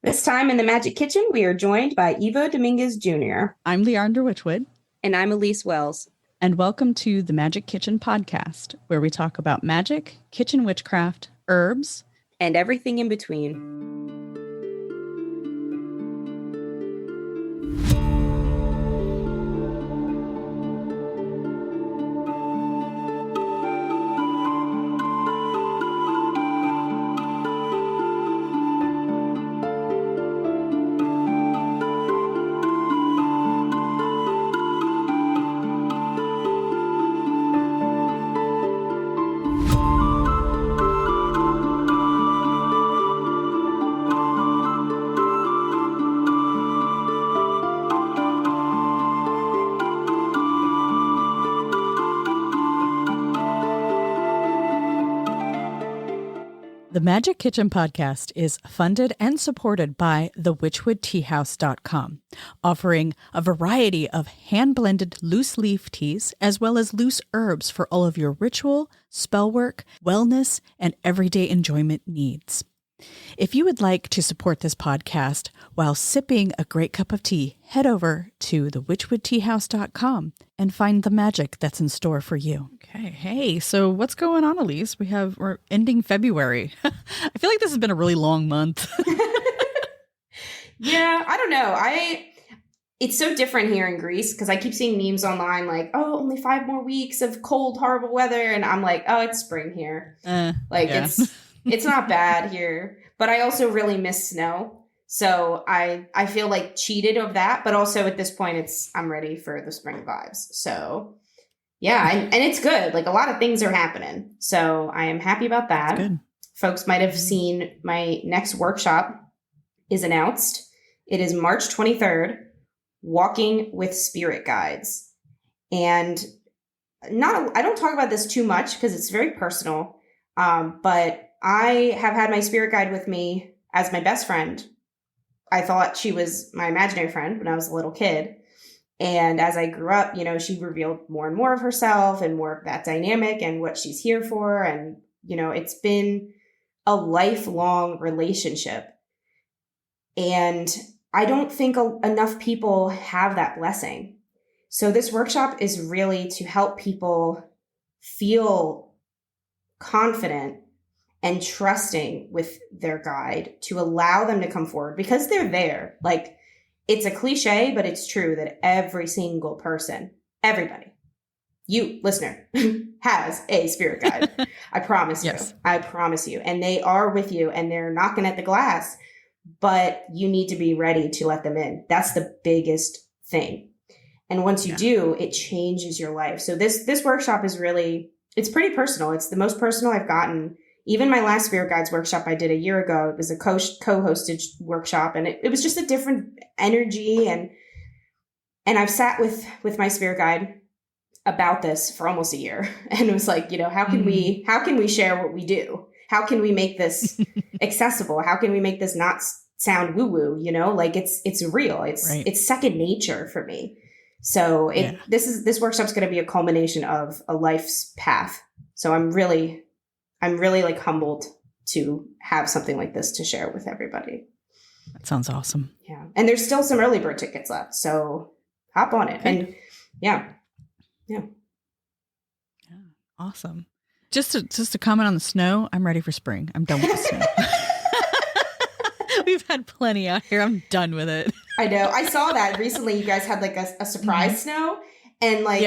This time in the Magick Kitchen, we are joined by Ivo Dominguez Jr. I'm Leandra Witchwood. And I'm Elise Wells. And welcome to the Magick Kitchen podcast, where we talk about magic, kitchen witchcraft, herbs, and everything in between. The Magick Kitchen podcast is funded and supported by thewitchwoodteahouse.com, offering a variety of hand-blended loose leaf teas as well as loose herbs for all of your ritual, spell work, wellness, and everyday enjoyment needs. If you would like to support this podcast while sipping a great cup of tea, head over to thewitchwoodteahouse.com and find the magic that's in store for you. Okay. Hey, so what's going on, Elise? We're ending February. I feel like this has been a really long month. Yeah, I don't know. It's so different here in Greece because I keep seeing memes online like, oh, only 5 more weeks of cold, horrible weather. And I'm like, oh, it's spring here. It's not bad here, but I also really miss snow. So I feel like cheated of that, but also at this point I'm ready for the spring vibes. So yeah, and it's good. Like a lot of things are happening. So I am happy about that. That's good. Folks might have seen my next workshop is announced. It is March 23rd, Walking with Spirit Guides. And I don't talk about this too much because it's very personal. But I have had my spirit guide with me as my best friend. I thought she was my imaginary friend when I was a little kid. And as I grew up, she revealed more and more of herself and more of that dynamic and what she's here for. And, it's been a lifelong relationship. And I don't think enough people have that blessing. So this workshop is really to help people feel confident and trusting with their guide to allow them to come forward because they're there. Like, it's a cliche, but it's true that every single person, everybody, you listener, has a spirit guide. I promise Yes. you. I promise you. And they are with you and they're knocking at the glass, but you need to be ready to let them in. That's the biggest thing. And once you do, it changes your life. So this workshop is really, it's pretty personal. It's the most personal I've gotten. Even my last Spirit Guides workshop I did a year ago, it was a co-hosted workshop, and it was just a different energy. And I've sat with my Spirit Guide about this for almost a year, and it was like, how can we share what we do? How can we make this accessible? How can we make this not sound woo woo? Like it's real. It's second nature for me. So this workshop's going to be a culmination of a life's path. So I'm really like humbled to have something like this to share with everybody. That sounds awesome. Yeah. And there's still some early bird tickets left. So hop on it. Okay. And yeah. Awesome. Just to comment on the snow, I'm ready for spring. I'm done with the snow. We've had plenty out here. I'm done with it. I know. I saw that recently. You guys had like a surprise snow, and like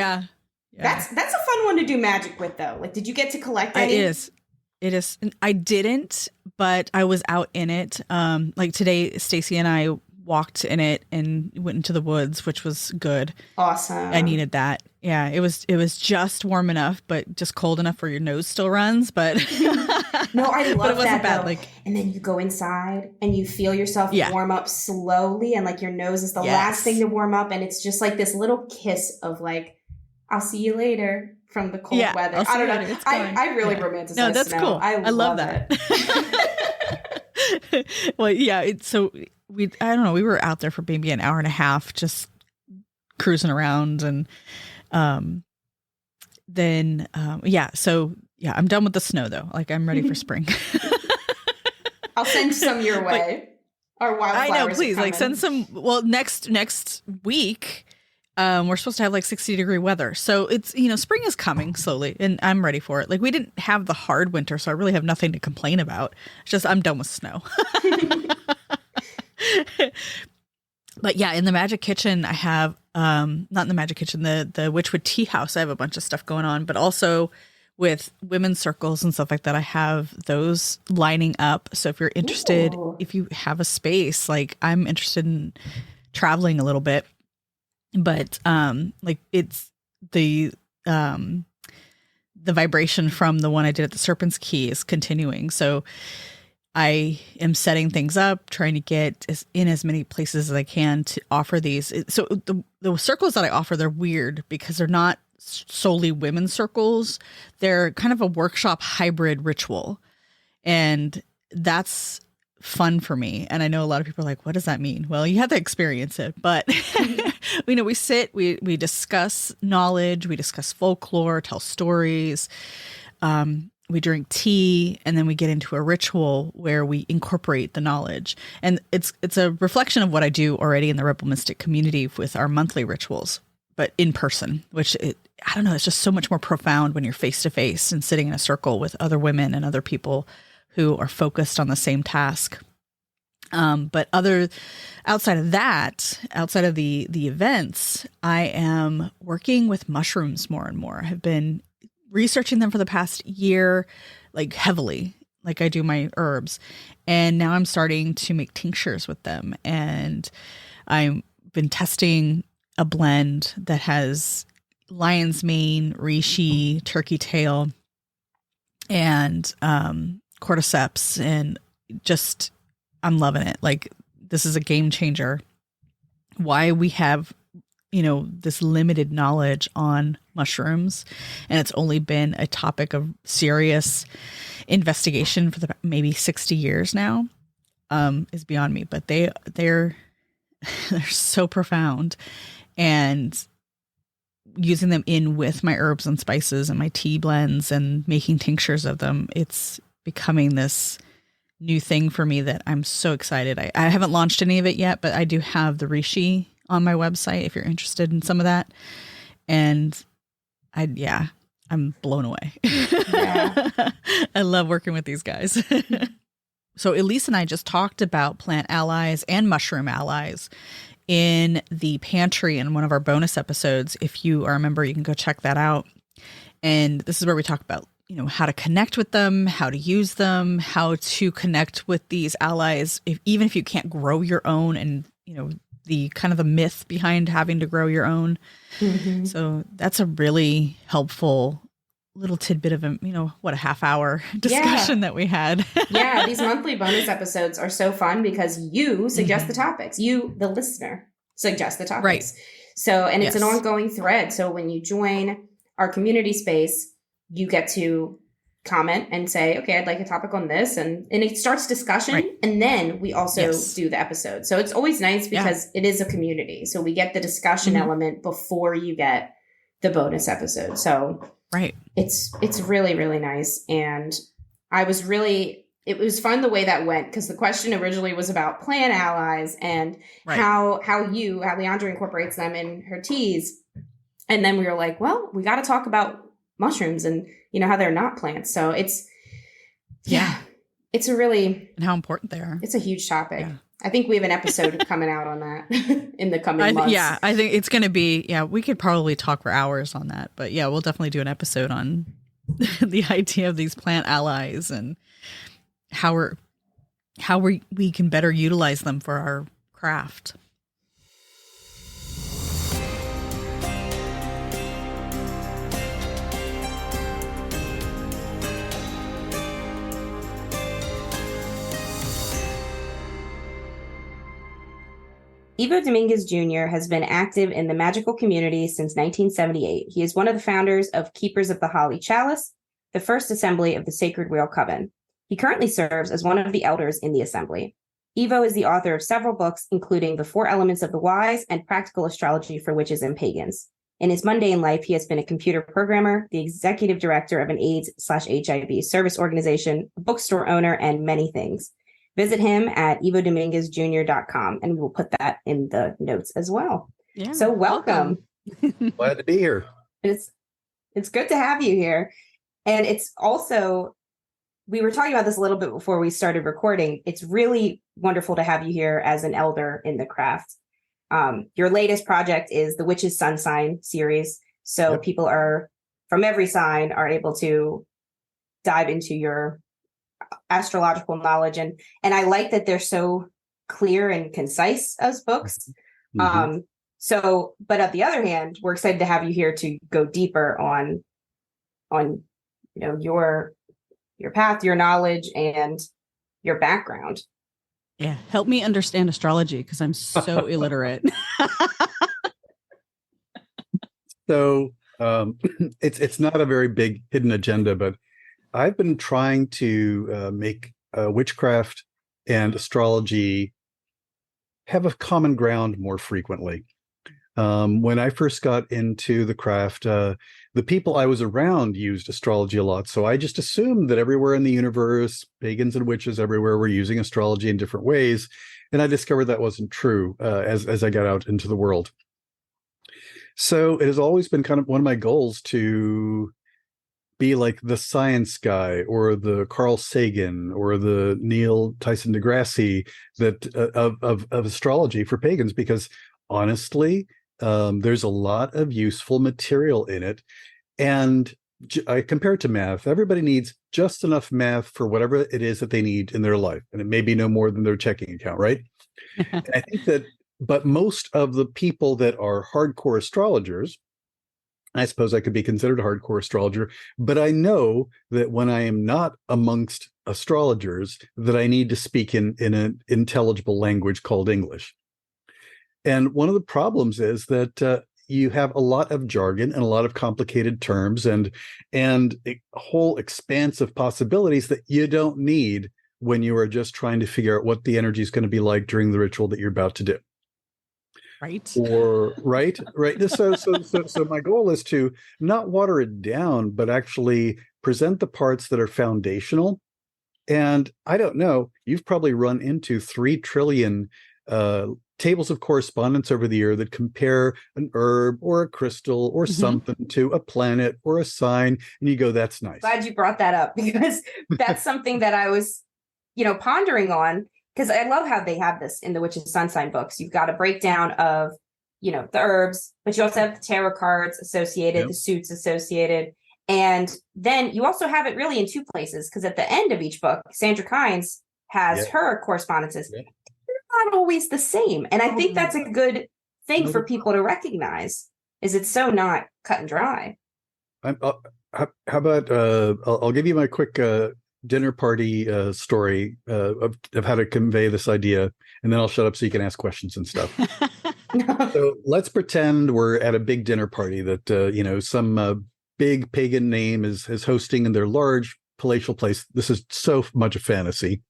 that's a fun one to do magic with, though. Like, did you get to collect any? It is. I didn't, but I was out in it. Like today, Stacy and I walked in it and went into the woods, which was good. Awesome. I needed that. Yeah, it was just warm enough, but just cold enough where your nose still runs. But no, I love but it wasn't that bad. though. Like, and then you go inside and you feel yourself warm up slowly, and like your nose is the last thing to warm up, and it's just like this little kiss of like, I'll see you later from the cold weather. I don't know. I really romanticize No, that's snow. cool. I love that. Well, yeah. I don't know. We were out there for maybe an hour and a half, just cruising around, and then So I'm done with the snow though. Like I'm ready for spring. I'll send some your way. Our wildflowers. I know, please, like send some. Well, next week, we're supposed to have like 60-degree weather. So it's, spring is coming slowly and I'm ready for it. Like we didn't have the hard winter, so I really have nothing to complain about. It's just I'm done with snow. But yeah, in the Magick Kitchen, I have, not in the Magick Kitchen, the Witchwood Tea House, I have a bunch of stuff going on, but also with women's circles and stuff like that, I have those lining up. So if you're interested, if you have a space, like I'm interested in traveling a little bit, but like it's the vibration from the one I did at the Serpent's Key is continuing. So I am setting things up, trying to get in as many places as I can to offer these. So the circles that I offer, they're weird because they're not solely women's circles. They're kind of a workshop hybrid ritual. And that's fun for me. And I know a lot of people are like, what does that mean? Well, you have to experience it. But, we sit, we discuss knowledge, we discuss folklore, tell stories. We drink tea, and then we get into a ritual where we incorporate the knowledge. And it's a reflection of what I do already in the Rebel Mystic community with our monthly rituals, but in person, which I don't know, it's just so much more profound when you're face to face and sitting in a circle with other women and other people who are focused on the same task. But outside of that, outside of the events, I am working with mushrooms more and more. I have been researching them for the past year, like heavily, like I do my herbs. And now I'm starting to make tinctures with them. And I've been testing a blend that has lion's mane, reishi, turkey tail, and cordyceps. And just, I'm loving it. Like, this is a game changer. Why we have this limited knowledge on mushrooms, and it's only been a topic of serious investigation for maybe 60 years now, is beyond me. But they're so profound, and using them in with my herbs and spices and my tea blends and making tinctures of them, it's becoming this new thing for me that I'm so excited. I haven't launched any of it yet, but I do have the reishi on my website if you're interested in some of that. And I'm blown away. Yeah. I love working with these guys. So Elise and I just talked about plant allies and mushroom allies in the pantry in one of our bonus episodes. If you are a member, you can go check that out. And this is where we talk about, how to connect with them, how to use them, how to connect with these allies, even if you can't grow your own, and, the kind of the myth behind having to grow your own. Mm-hmm. So that's a really helpful little tidbit of a half hour discussion that we had. Yeah, these monthly bonus episodes are so fun because you suggest the topics. You, the listener, suggest the topics. Right. So, and it's an ongoing thread. So when you join our community space, you get to comment and say, okay, I'd like a topic on this. And it starts discussion. Right. And then we also do the episode. So it's always nice because it is a community. So we get the discussion element before you get the bonus episode. So it's really, really nice. And it was fun the way that went, because the question originally was about plant allies and how Leandra incorporates them in her teas. And then we were like, well, we got to talk about mushrooms and how they're not plants. So it's and how important they are. It's a huge topic. Yeah. I think we have an episode coming out on that in the coming months. Yeah, I think it's going to be, we could probably talk for hours on that, but we'll definitely do an episode on the idea of these plant allies and how we can better utilize them for our craft. Ivo Dominguez Jr. has been active in the magical community since 1978. He is one of the founders of Keepers of the Holly Chalice, the first assembly of the Sacred Wheel Coven. He currently serves as one of the elders in the assembly. Ivo is the author of several books, including The Four Elements of the Wise and Practical Astrology for Witches and Pagans. In his mundane life, he has been a computer programmer, the executive director of an AIDS/HIV service organization, a bookstore owner, and many things. visit him at ivodominguezjr.com, and we'll put that in the notes as well. Yeah. So welcome. Glad to be here. It's good to have you here. And it's also, we were talking about this a little bit before we started recording. It's really wonderful to have you here as an elder in the craft. Your latest project is the Witch's Sun Sign series. So people are from every sign are able to dive into your astrological knowledge. And I like that they're so clear and concise as books. Mm-hmm. But on the other hand, we're excited to have you here to go deeper on your path, your knowledge, and your background. Yeah, help me understand astrology because I'm so illiterate. So it's not a very big hidden agenda, but I've been trying to make witchcraft and astrology have a common ground more frequently. When I first got into the craft, the people I was around used astrology a lot. So I just assumed that everywhere in the universe, pagans and witches everywhere were using astrology in different ways. And I discovered that wasn't true as I got out into the world. So it has always been kind of one of my goals to be like the science guy or the Carl Sagan or the Neil Tyson deGrasse of astrology for pagans, because honestly, there's a lot of useful material in it. And I compare it to math. Everybody needs just enough math for whatever it is that they need in their life. And it may be no more than their checking account, right? And I think that, but most of the people that are hardcore astrologers, I suppose I could be considered a hardcore astrologer, but I know that when I am not amongst astrologers, that I need to speak in an intelligible language called English. And one of the problems is that you have a lot of jargon and a lot of complicated terms and a whole expanse of possibilities that you don't need when you are just trying to figure out what the energy is going to be like during the ritual that you're about to do. Right. Or right. So my goal is to not water it down, but actually present the parts that are foundational. And I don't know, you've probably run into 3 trillion tables of correspondence over the year that compare an herb or a crystal or something to a planet or a sign, and you go, that's nice. Glad you brought that up, because that's something that I was, pondering on, because I love how they have this in the Witch's Sun Sign books. You've got a breakdown of, the herbs, but you also have the tarot cards associated, the suits associated. And then you also have it really in 2 places, because at the end of each book, Sandra Kynes has her correspondences. They're not always the same. And I think that's a good thing for people to recognize, is it's so not cut and dry. How about, I'll give you my quick dinner party story of how to convey this idea, and then I'll shut up so you can ask questions and stuff. So let's pretend we're at a big dinner party that, some big pagan name is hosting in their large palatial place. This is so much a fantasy.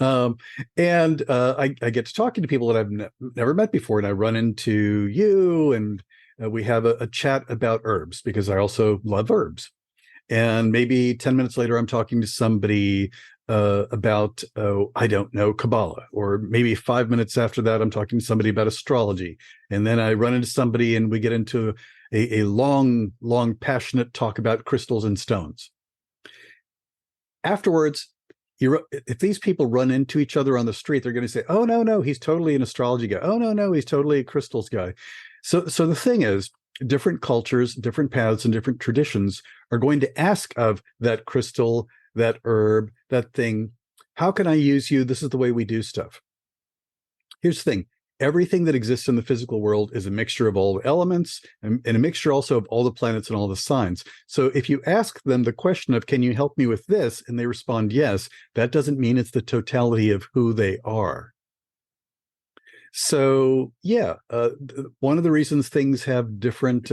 And I get to talking to people that I've never met before, and I run into you, and we have a chat about herbs, because I also love herbs. And maybe 10 minutes later, I'm talking to somebody about, I don't know, Qabala. Or maybe 5 minutes after that, I'm talking to somebody about astrology. And then I run into somebody and we get into a long, passionate talk about crystals and stones. Afterwards, if these people run into each other on the street, they're going to say, oh, no, he's totally an astrology guy. Oh, no, he's totally a crystals guy. So the thing is, different cultures, different paths, and different traditions are going to ask of that crystal, that herb, that thing, how can I use you? This is the way we do stuff. Here's the thing. Everything that exists in the physical world is a mixture of all the elements and a mixture also of all the planets and all the signs. So if you ask them the question of, can you help me with this? And they respond yes, that doesn't mean it's the totality of who they are. So, one of the reasons things have different,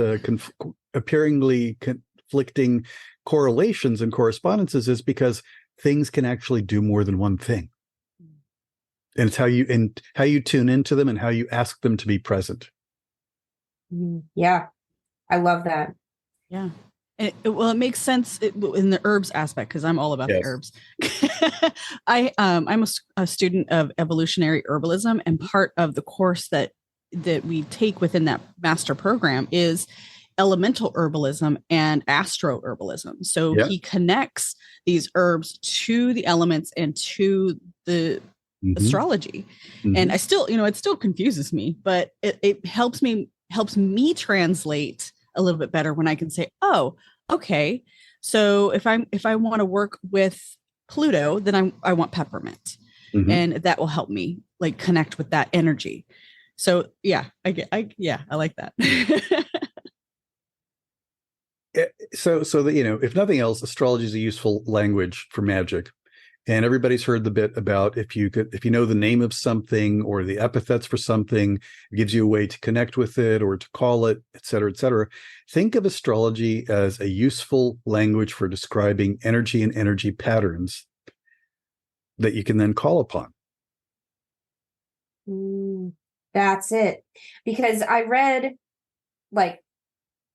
appearingly conflicting correlations and correspondences is because things can actually do more than one thing. And it's how you tune into them and how you ask them to be present. Yeah, I love that. Yeah. It makes sense in the herbs aspect, because I'm all about the Yes. herbs. I'm a student of evolutionary herbalism, and part of the course that we take within that master program is elemental herbalism and astro herbalism. So Yeah. he connects these herbs to the elements and to the astrology. And I still, it still confuses me, but it helps me translate a little bit better when I can say, oh, okay, so if I want to work with Pluto, then I want peppermint, and that will help me like connect with that energy. So yeah, I like that. So that, if nothing else, astrology is a useful language for magic. And everybody's heard the bit about if you know the name of something or the epithets for something, it gives you a way to connect with it or to call it, et cetera, et cetera. Think of astrology as a useful language for describing energy and energy patterns that you can then call upon. That's it. Because I read like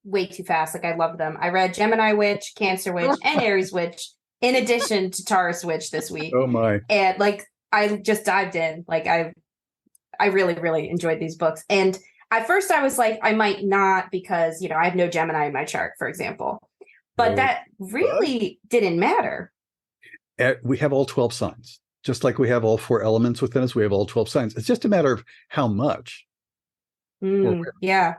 way too fast. Like I love them. I read Gemini Witch, Cancer Witch, and Aries Witch, in addition to Taurus Witch this week. Oh my. And like I just dived in. Like I really, really enjoyed these books. And at first I was like, I might not, because I have no Gemini in my chart, for example. But that really didn't matter. We have all 12 signs. Just like we have all 4 elements within us, we have all 12 signs. It's just a matter of how much. Yeah.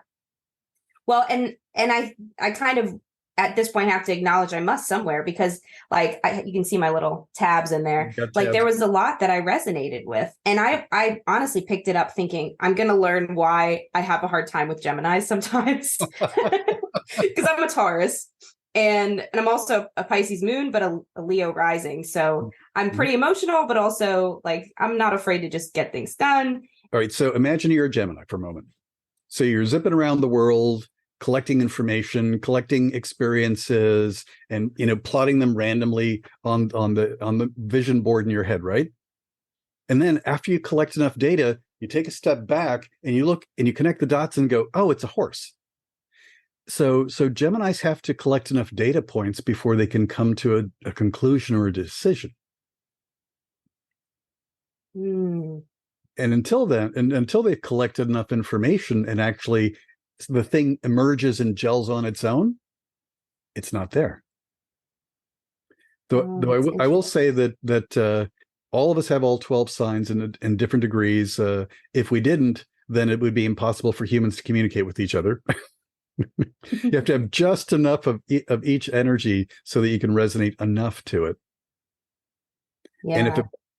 Well, and I kind of at this point have to acknowledge I must somewhere, because like you can see my little tabs in there. Like there was a lot that I resonated with. And I honestly picked it up thinking I'm going to learn why I have a hard time with Gemini sometimes, because I'm a Taurus. And I'm also a Pisces moon, but a Leo rising. So I'm pretty emotional, but also like I'm not afraid to just get things done. All right. So imagine you're a Gemini for a moment. So you're zipping around the world, collecting information, collecting experiences, and plotting them randomly on the vision board in your head, right? And then after you collect enough data, you take a step back and you look and you connect the dots and go, oh, it's a horse. So Geminis have to collect enough data points before they can come to a conclusion or a decision. And until then, and until they've collected enough information and actually the thing emerges and gels on its own, it's not there. Though I will say that all of us have all 12 signs in different degrees. If we didn't, then it would be impossible for humans to communicate with each other. You have to have just enough of each energy so that you can resonate enough to it. Yeah.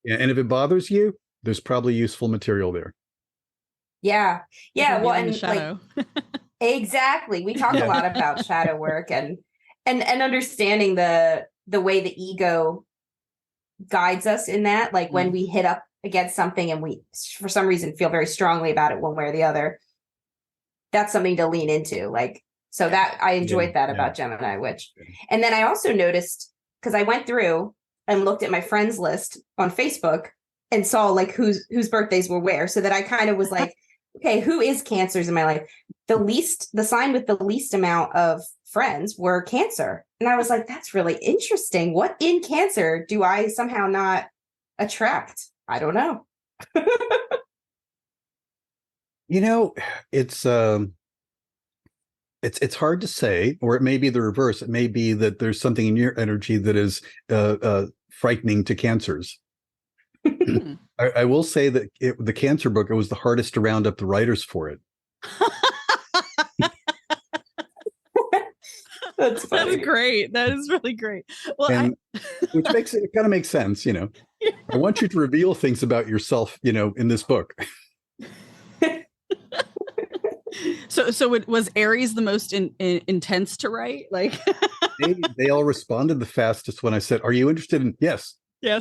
And if it bothers you, there's probably useful material there. Yeah. Well, and shadow. Like, exactly. We talk a lot about shadow work and understanding the way the ego guides us in that. Like when we hit up against something and we, for some reason, feel very strongly about it one way or the other. That's something to lean into. Like, so that I enjoyed that about Gemini Witch. And then I also noticed, because I went through and looked at my friends list on Facebook and saw like whose birthdays were where, so that I kind of was like, okay, who is Cancers in my life? The sign with the least amount of friends were Cancer. And I was like, that's really interesting. What in Cancer do I somehow not attract? I don't know. It's hard to say, or it may be the reverse. It may be that there's something in your energy that is frightening to Cancers. I will say that the Cancer book, it was the hardest to round up the writers for it. That's funny. That is great. That is really great. Well, which makes it kind of makes sense, I want you to reveal things about yourself, in this book. So was Aries the most intense to write? Like they all responded the fastest when I said, "Are you interested in?" Yes. They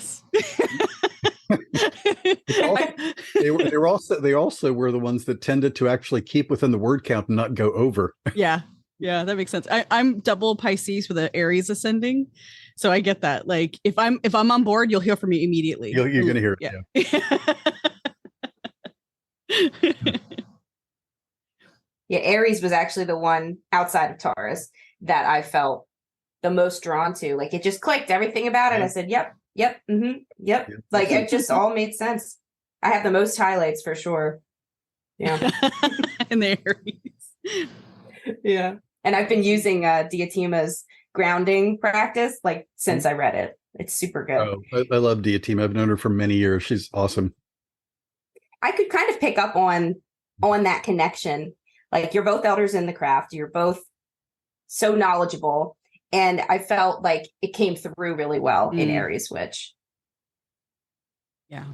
also were the ones that tended to actually keep within the word count and not go over. Yeah, that makes sense. I'm double Pisces with an Aries ascending, so I get that. Like if I'm on board, you'll hear from me immediately. You're going to hear it. Yeah. Yeah, Aries was actually the one outside of Taurus that I felt the most drawn to. Like it just clicked, everything about it. I said, yep, yep, yep. Yeah. Like it just all made sense. I have the most highlights for sure. Yeah. In the Aries. Yeah. And I've been using Diatima's grounding practice like since I read it. It's super good. Oh, I love Diatima. I've known her for many years. She's awesome. I could kind of pick up on that connection. Like you're both elders in the craft. You're both so knowledgeable. And I felt like it came through really well in Aries Witch. Yeah.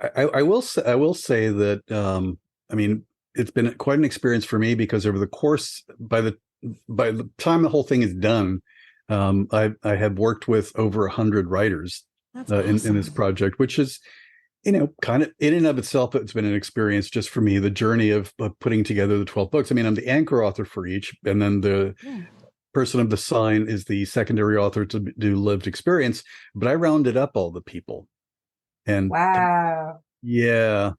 I will say that I mean, it's been quite an experience for me because over the course, by the time the whole thing is done, I have worked with over 100 writers in this project, which is, kind of in and of itself, it's been an experience just for me, the journey of putting together the 12 books. I mean, I'm the anchor author for each, and then the person of the sign is the secondary author to do lived experience, but I rounded up all the people. And wow. Yeah.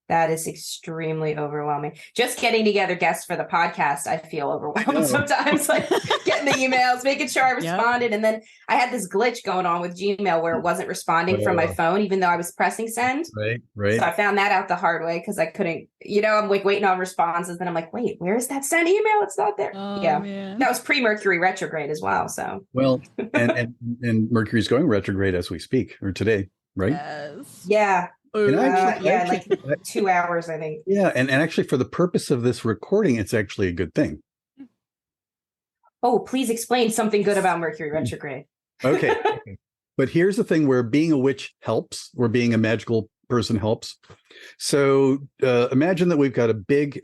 That is extremely overwhelming. Just getting together guests for the podcast, I feel overwhelmed sometimes, like getting the emails, making sure I responded. And then I had this glitch going on with Gmail where it wasn't responding from my phone, even though I was pressing send. Right. So I found that out the hard way because I couldn't, I'm like waiting on responses. Then I'm like, wait, where is that send email? It's not there. Man. That was pre-Mercury retrograde as well. So and Mercury's going retrograde as we speak, or today, right? Yes. Yeah. Like 2 hours, I think. Yeah, and actually for the purpose of this recording, it's actually a good thing. Oh, please explain something good about Mercury retrograde. Okay. But here's the thing where being a witch helps, where being a magical person helps. So imagine that we've got a big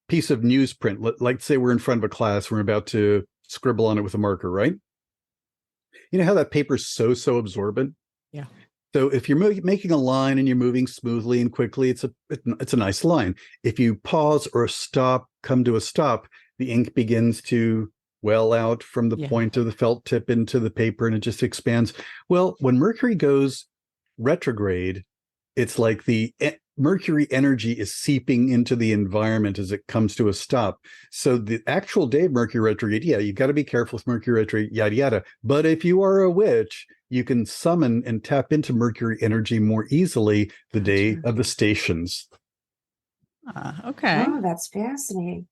piece of newsprint. Like say we're in front of a class, we're about to scribble on it with a marker, right? You know how that paper's so absorbent? Yeah. So if you're making a line and you're moving smoothly and quickly, it's a nice line. If you pause or come to a stop, the ink begins to well out from the point of the felt tip into the paper, and it just expands. Well, when Mercury goes retrograde, it's like the Mercury energy is seeping into the environment as it comes to a stop. So the actual day of Mercury retrograde, you've got to be careful with Mercury retrograde, yada, yada. But if you are a witch, you can summon and tap into Mercury energy more easily the day of the stations. Okay. Oh, that's fascinating.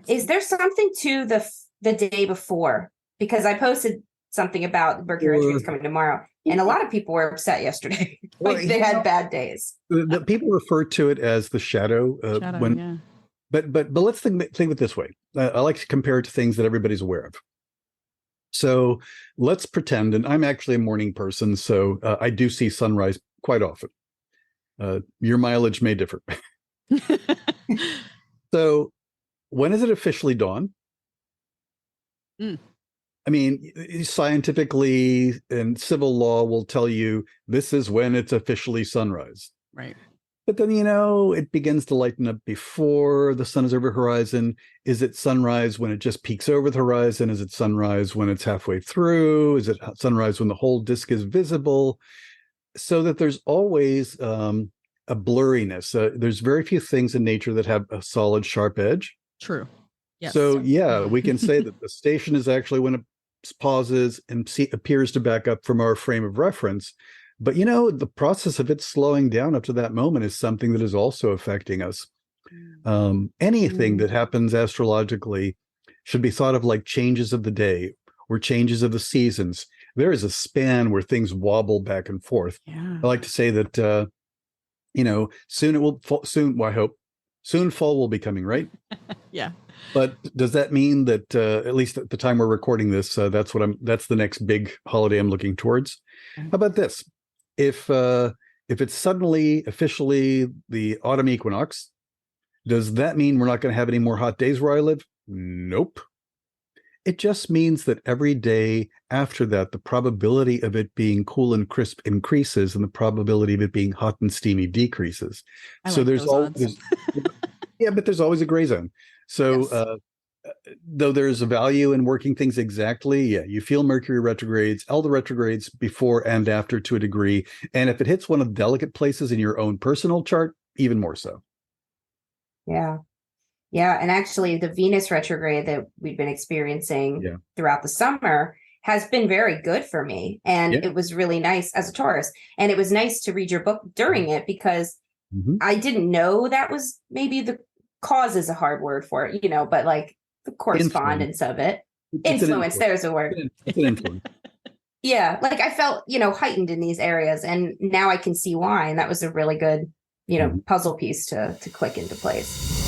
Is there something to the day before? Because I posted something about Mercury retrograde coming tomorrow, and a lot of people were upset yesterday. They had bad days. The people refer to it as the shadow. But let's think of it this way. I like to compare it to things that everybody's aware of. So let's pretend, and I'm actually a morning person, so I do see sunrise quite often. Your mileage may differ. So when is it officially dawn? I mean, scientifically and civil law will tell you this is when it's officially sunrise. Right. But then, it begins to lighten up before the sun is over the horizon. Is it sunrise when it just peeks over the horizon? Is it sunrise when it's halfway through? Is it sunrise when the whole disk is visible? So that there's always a blurriness. There's very few things in nature that have a solid, sharp edge. True. Yes. So, we can say that the station is actually when it pauses and appears to back up from our frame of reference. But, the process of it slowing down up to that moment is something that is also affecting us. Anything that happens astrologically should be thought of like changes of the day or changes of the seasons. There is a span where things wobble back and forth. Yeah. I like to say that, soon it will fall, I hope, soon fall will be coming, right? Yeah. But does that mean that at least at the time we're recording this, that's the next big holiday I'm looking towards? How about this? If it's suddenly officially the autumn equinox, does that mean we're not going to have any more hot days where I live? Nope. It just means that every day after that, the probability of it being cool and crisp increases and the probability of it being hot and steamy decreases. So there's always, but there's always a gray zone. So though there's a value in working things exactly, you feel Mercury retrogrades, all the retrogrades before and after to a degree. And if it hits one of the delicate places in your own personal chart, even more so. Yeah. Yeah, and actually the Venus retrograde that we've been experiencing Yeah. throughout the summer has been very good for me. And Yeah. it was really nice as a Taurus. And it was nice to read your book during it because I didn't know that was maybe the cause is a hard word for it, but like the correspondence of it. Influence, there's a word. It's an influence. Yeah, like I felt, heightened in these areas, and now I can see why. And that was a really good, puzzle piece to click into place.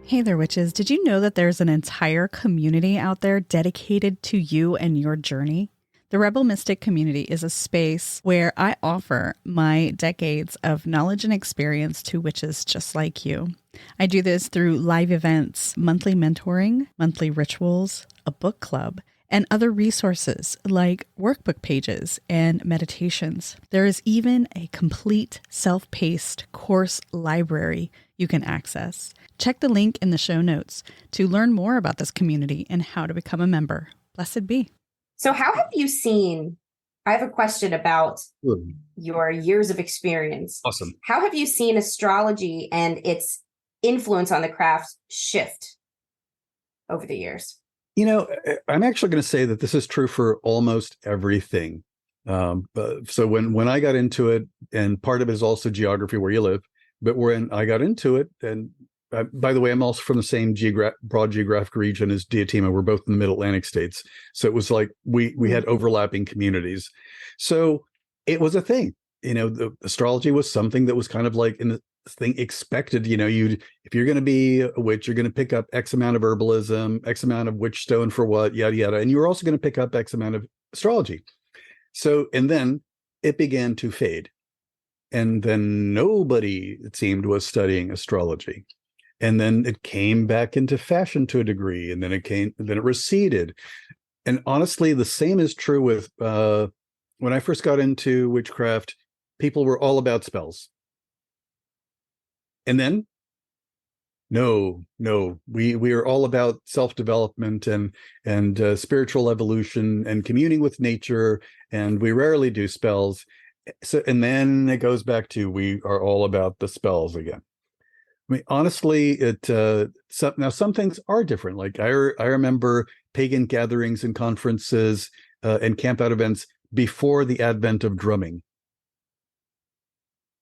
Hey there, witches. Did you know that there's an entire community out there dedicated to you and your journey? The Rebel Mystic community is a space where I offer my decades of knowledge and experience to witches just like you. I do this through live events, monthly mentoring, monthly rituals, a book club, and other resources like workbook pages and meditations. There is even a complete self-paced course library you can access. Check the link in the show notes to learn more about this community and how to become a member. Blessed be. So how have you seen, I have a question about your years of experience. Awesome. How have you seen astrology and its influence on the craft shift over the years? I'm actually going to say that this is true for almost everything. So when I got into it, and part of it is also geography where you live, but when I got into it, and by the way, I'm also from the same broad geographic region as Diotima. We're both in the Mid-Atlantic states. So it was like we had overlapping communities. So it was a thing. The astrology was something that was kind of like in the thing expected. If you're going to be a witch, you're going to pick up X amount of herbalism, X amount of witch stone for what, yada, yada. And you were also going to pick up X amount of astrology. So, and then it began to fade. And then nobody, it seemed, was studying astrology. And then it came back into fashion to a degree, and then it receded. And honestly, the same is true with when I first got into witchcraft, people were all about spells. And then, no, we are all about self-development and spiritual evolution and communing with nature, and we rarely do spells. So, and then it goes back to we are all about the spells again. I mean, honestly, now some things are different. Like I remember pagan gatherings and conferences and camp out events before the advent of drumming.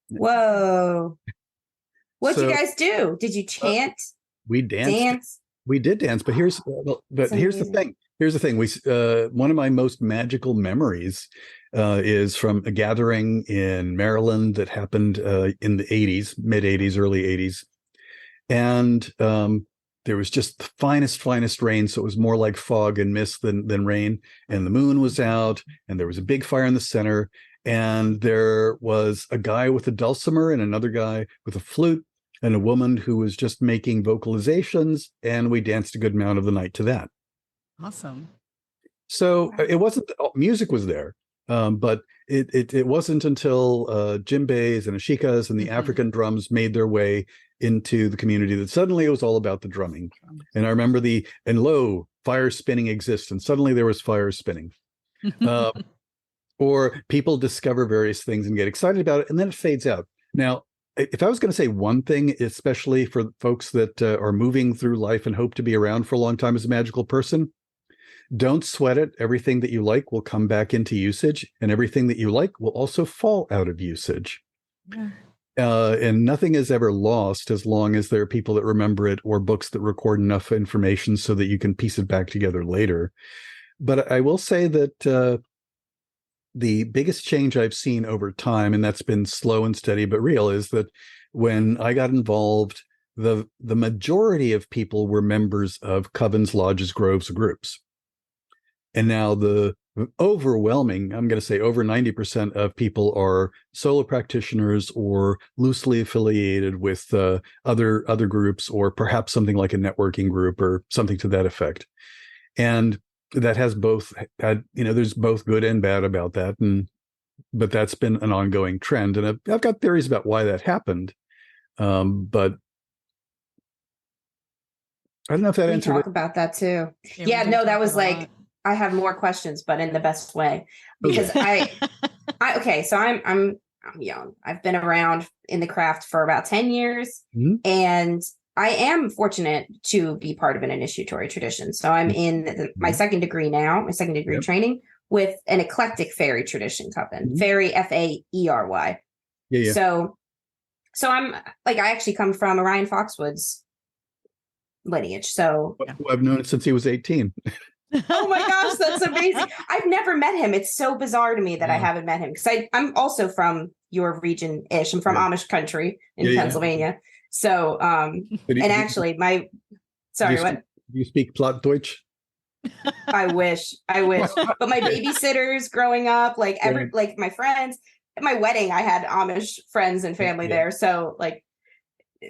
Whoa. What'd you guys do? Did you chant? We danced. Dance? We did dance, but here's the thing. Here's the thing. One of my most magical memories is from a gathering in Maryland that happened in the 80s, mid 80s, early 80s. And there was just the finest rain. So it was more like fog and mist than rain. And the moon was out, and there was a big fire in the center. And there was a guy with a dulcimer and another guy with a flute and a woman who was just making vocalizations. And we danced a good amount of the night to that. Awesome. So it wasn't, music was there. But it wasn't until djembes and ashikas and the African drums made their way into the community that suddenly it was all about the drumming. And I remember fire spinning exists, and suddenly there was fire spinning. Or people discover various things and get excited about it, and then it fades out. Now, if I was going to say one thing, especially for folks that are moving through life and hope to be around for a long time as a magical person, don't sweat it. Everything that you like will come back into usage, and everything that you like will also fall out of usage. Yeah. And nothing is ever lost as long as there are people that remember it, or books that record enough information so that you can piece it back together later. But I will say that the biggest change I've seen over time, and that's been slow and steady but real, is that when I got involved, the majority of people were members of covens, lodges, groves, or groups. And now the overwhelming, I'm going to say over 90% of people are solo practitioners or loosely affiliated with other groups, or perhaps something like a networking group or something to that effect. And that has both had, there's both good and bad about that. But that's been an ongoing trend. And I've got theories about why that happened. But I don't know if that We answered talk it. about that too. Yeah, Yeah, we do no, talk that about was a like lot. I have more questions, but in the best way because Okay. okay, so I'm young. I've been around in the craft for about 10 years, Mhm. and I am fortunate to be part of an initiatory tradition. So I'm in my Mhm. second degree now, my second degree Yep. training with an eclectic fairy tradition coven, Mhm. fairy Faery. Yeah, yeah. So I'm like I actually come from Orion Foxwood's lineage. So Yeah. I've known it since he was 18. oh my gosh, that's amazing. I've never met him. It's so bizarre to me that I Yeah. haven't met him because I'm also from your region ish. I'm from Yeah. Amish country in Yeah, yeah. Pennsylvania. So, But and actually, sorry, what? do you speak Plattdeutsch? I wish. But my Okay. babysitters growing up, Yeah. like my friends, at my wedding, I had Amish friends and family Yeah. there. So, like,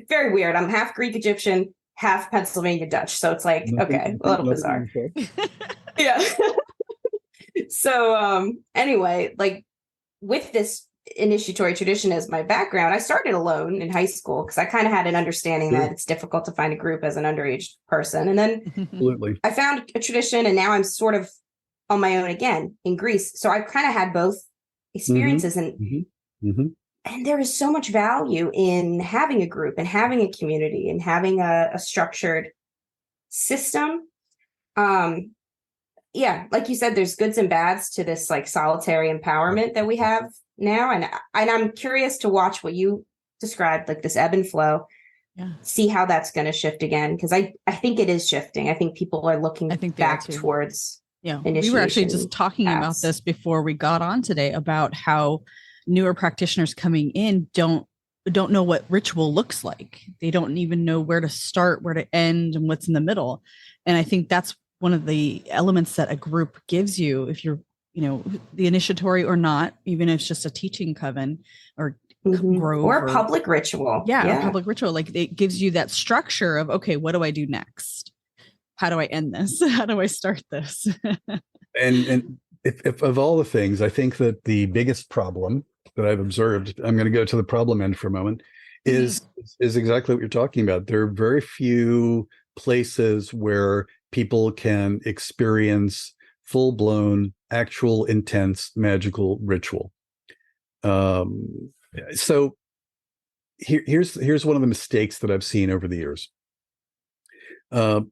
very weird. I'm half Greek Egyptian, half Pennsylvania Dutch. So it's like, okay, a little Nothing bizarre. wrong with that. Yeah. So anyway, like with this initiatory tradition as my background, I started alone in high school because I kind of had an understanding Sure. that it's difficult to find a group as an underage person. And then Absolutely. I found a tradition and now I'm sort of on my own again in Greece. So I've kind of had both experiences and there is so much value in having a group and having a community and having a structured system. Yeah, like you said, there's goods and bads to this like solitary empowerment that we have now. And I'm curious to watch what you described, like this ebb and flow, Yeah. see how that's going to shift again. Because I think it is shifting. I think people are looking I think they are back too. towards Yeah, we were actually just talking about paths. this before we got on today about how newer practitioners coming in don't know what ritual looks like. They don't even know where to start, where to end, and what's in the middle. And I think that's one of the elements that a group gives you if you're, the initiatory or not, even if it's just a teaching coven or grove or a public ritual. Yeah, or public ritual. Like it gives you that structure of, okay, what do I do next? How do I end this? How do I start this? And if of all the things, I think that the biggest problem that I've observed, I'm going to go to the problem end for a moment, is exactly what you're talking about. There are very few places where people can experience full-blown, actual, intense magical ritual. So here's one of the mistakes that I've seen over the years. Man,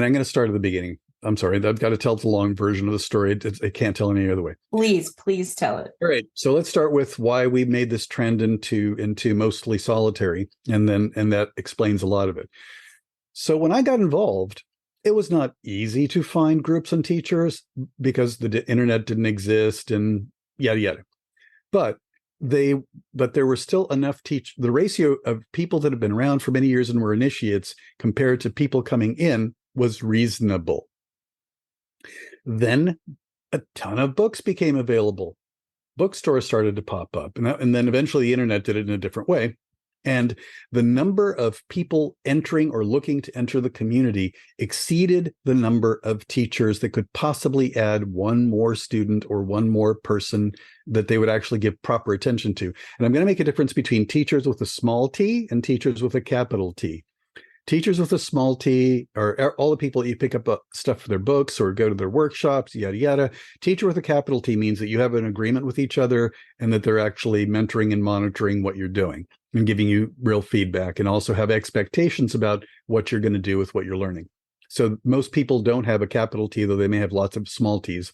I'm going to start at the beginning. I'm sorry, I've got to tell the long version of the story. I can't tell it any other way. Please tell it. All right, so let's start with why we made this trend into mostly solitary, and that explains a lot of it. So when I got involved, it was not easy to find groups and teachers because the internet didn't exist and yada yada. But there were still enough the ratio of people that have been around for many years and were initiates compared to people coming in was reasonable. Then a ton of books became available. Bookstores started to pop up, and then eventually the internet did it in a different way. And the number of people entering or looking to enter the community exceeded the number of teachers that could possibly add one more student or one more person that they would actually give proper attention to. And I'm going to make a difference between teachers with a small t and teachers with a capital T. Teachers with a small t are all the people that you pick up stuff for their books or go to their workshops, yada, yada. Teacher with a capital T means that you have an agreement with each other and that they're actually mentoring and monitoring what you're doing and giving you real feedback, and also have expectations about what you're going to do with what you're learning. So most people don't have a capital T, though they may have lots of small t's.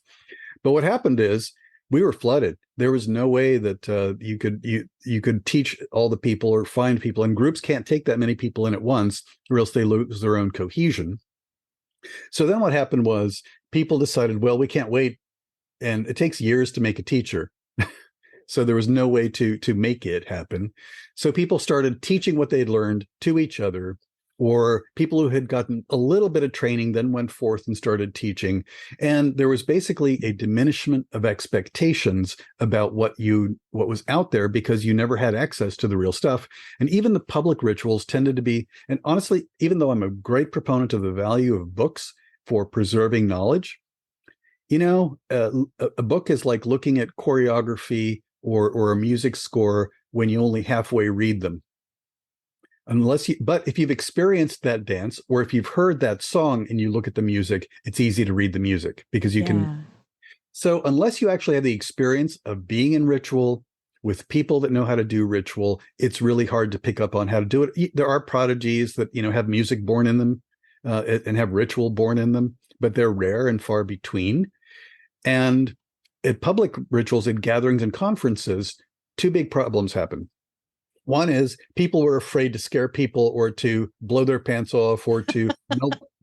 But what happened is we were flooded. There was no way that you could teach all the people or find people, and groups can't take that many people in at once, or else they lose their own cohesion. So then what happened was people decided, well, we can't wait, and it takes years to make a teacher. So there was no way to make it happen. So people started teaching what they'd learned to each other, or people who had gotten a little bit of training then went forth and started teaching. And there was basically a diminishment of expectations about what was out there because you never had access to the real stuff. And even the public rituals tended to be, and honestly, even though I'm a great proponent of the value of books for preserving knowledge, a book is like looking at choreography or a music score when you only halfway read them. But if you've experienced that dance, or if you've heard that song and you look at the music, it's easy to read the music because you can. So unless you actually have the experience of being in ritual with people that know how to do ritual, it's really hard to pick up on how to do it. There are prodigies that, have music born in them and have ritual born in them, but they're rare and far between. And at public rituals, in gatherings and conferences, two big problems happen. One is people were afraid to scare people or to blow their pants off or to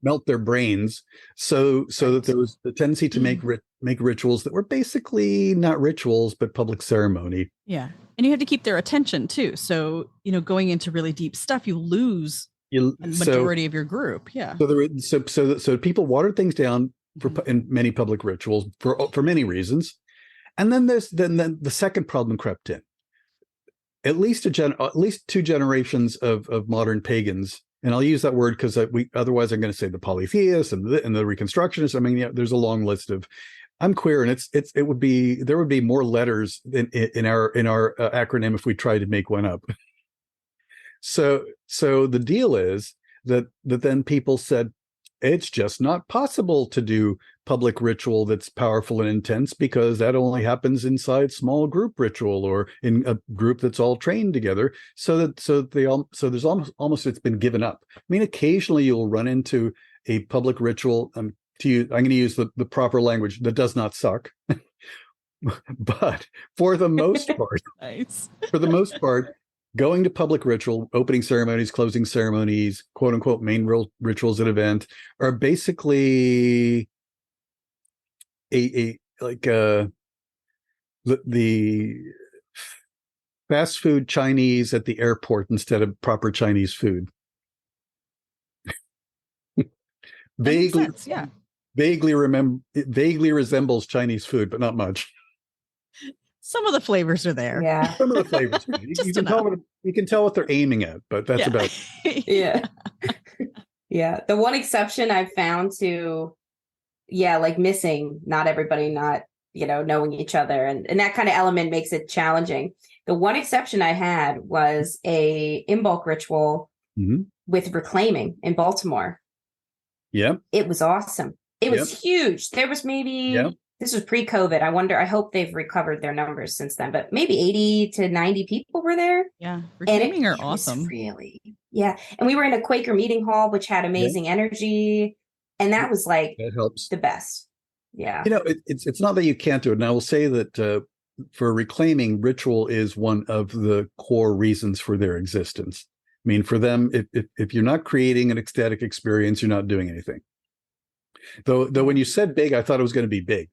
melt their brains. So that there was the tendency to make rituals that were basically not rituals, but public ceremony. Yeah. And you have to keep their attention too. So, going into really deep stuff, you lose the majority of your group. Yeah. So people watered things down in many public rituals for many reasons. And then the second problem crept in. At least two generations of modern pagans, and I'll use that word because otherwise I'm going to say the polytheists and the reconstructionists. I mean, there's a long list of. I'm queer, and there would be more letters in our acronym if we tried to make one up. So the deal is that then people said it's just not possible to do public ritual that's powerful and intense because that only happens inside small group ritual or in a group that's all trained together. So there's almost it's been given up. I mean, occasionally you'll run into a public ritual. I'm going to use the proper language that does not suck, but for the most part, nice. For the most part, going to public ritual, opening ceremonies, closing ceremonies, quote unquote, main rituals at event are basically the fast food Chinese at the airport instead of proper Chinese food. Vaguely resembles Chinese food, but not much. Some of the flavors are there. Yeah. Some of the flavors. You can tell what they're aiming at, but that's about it. Yeah. Yeah. The one exception I've found to, like missing not everybody not, knowing each other. And that kind of element makes it challenging. The one exception I had was a in bulk ritual with reclaiming in Baltimore. Yeah. It was awesome. It was huge. There was maybe, this was pre-COVID. I hope they've recovered their numbers since then, but maybe 80 to 90 people were there. Yeah. Reclaiming are awesome. Really. Yeah. And we were in a Quaker meeting hall, which had amazing energy. And that was like that helps. The best. Yeah. It's not that you can't do it. And I will say that for reclaiming, ritual is one of the core reasons for their existence. I mean, for them, if you're not creating an ecstatic experience, you're not doing anything. Though when you said big, I thought it was going to be big.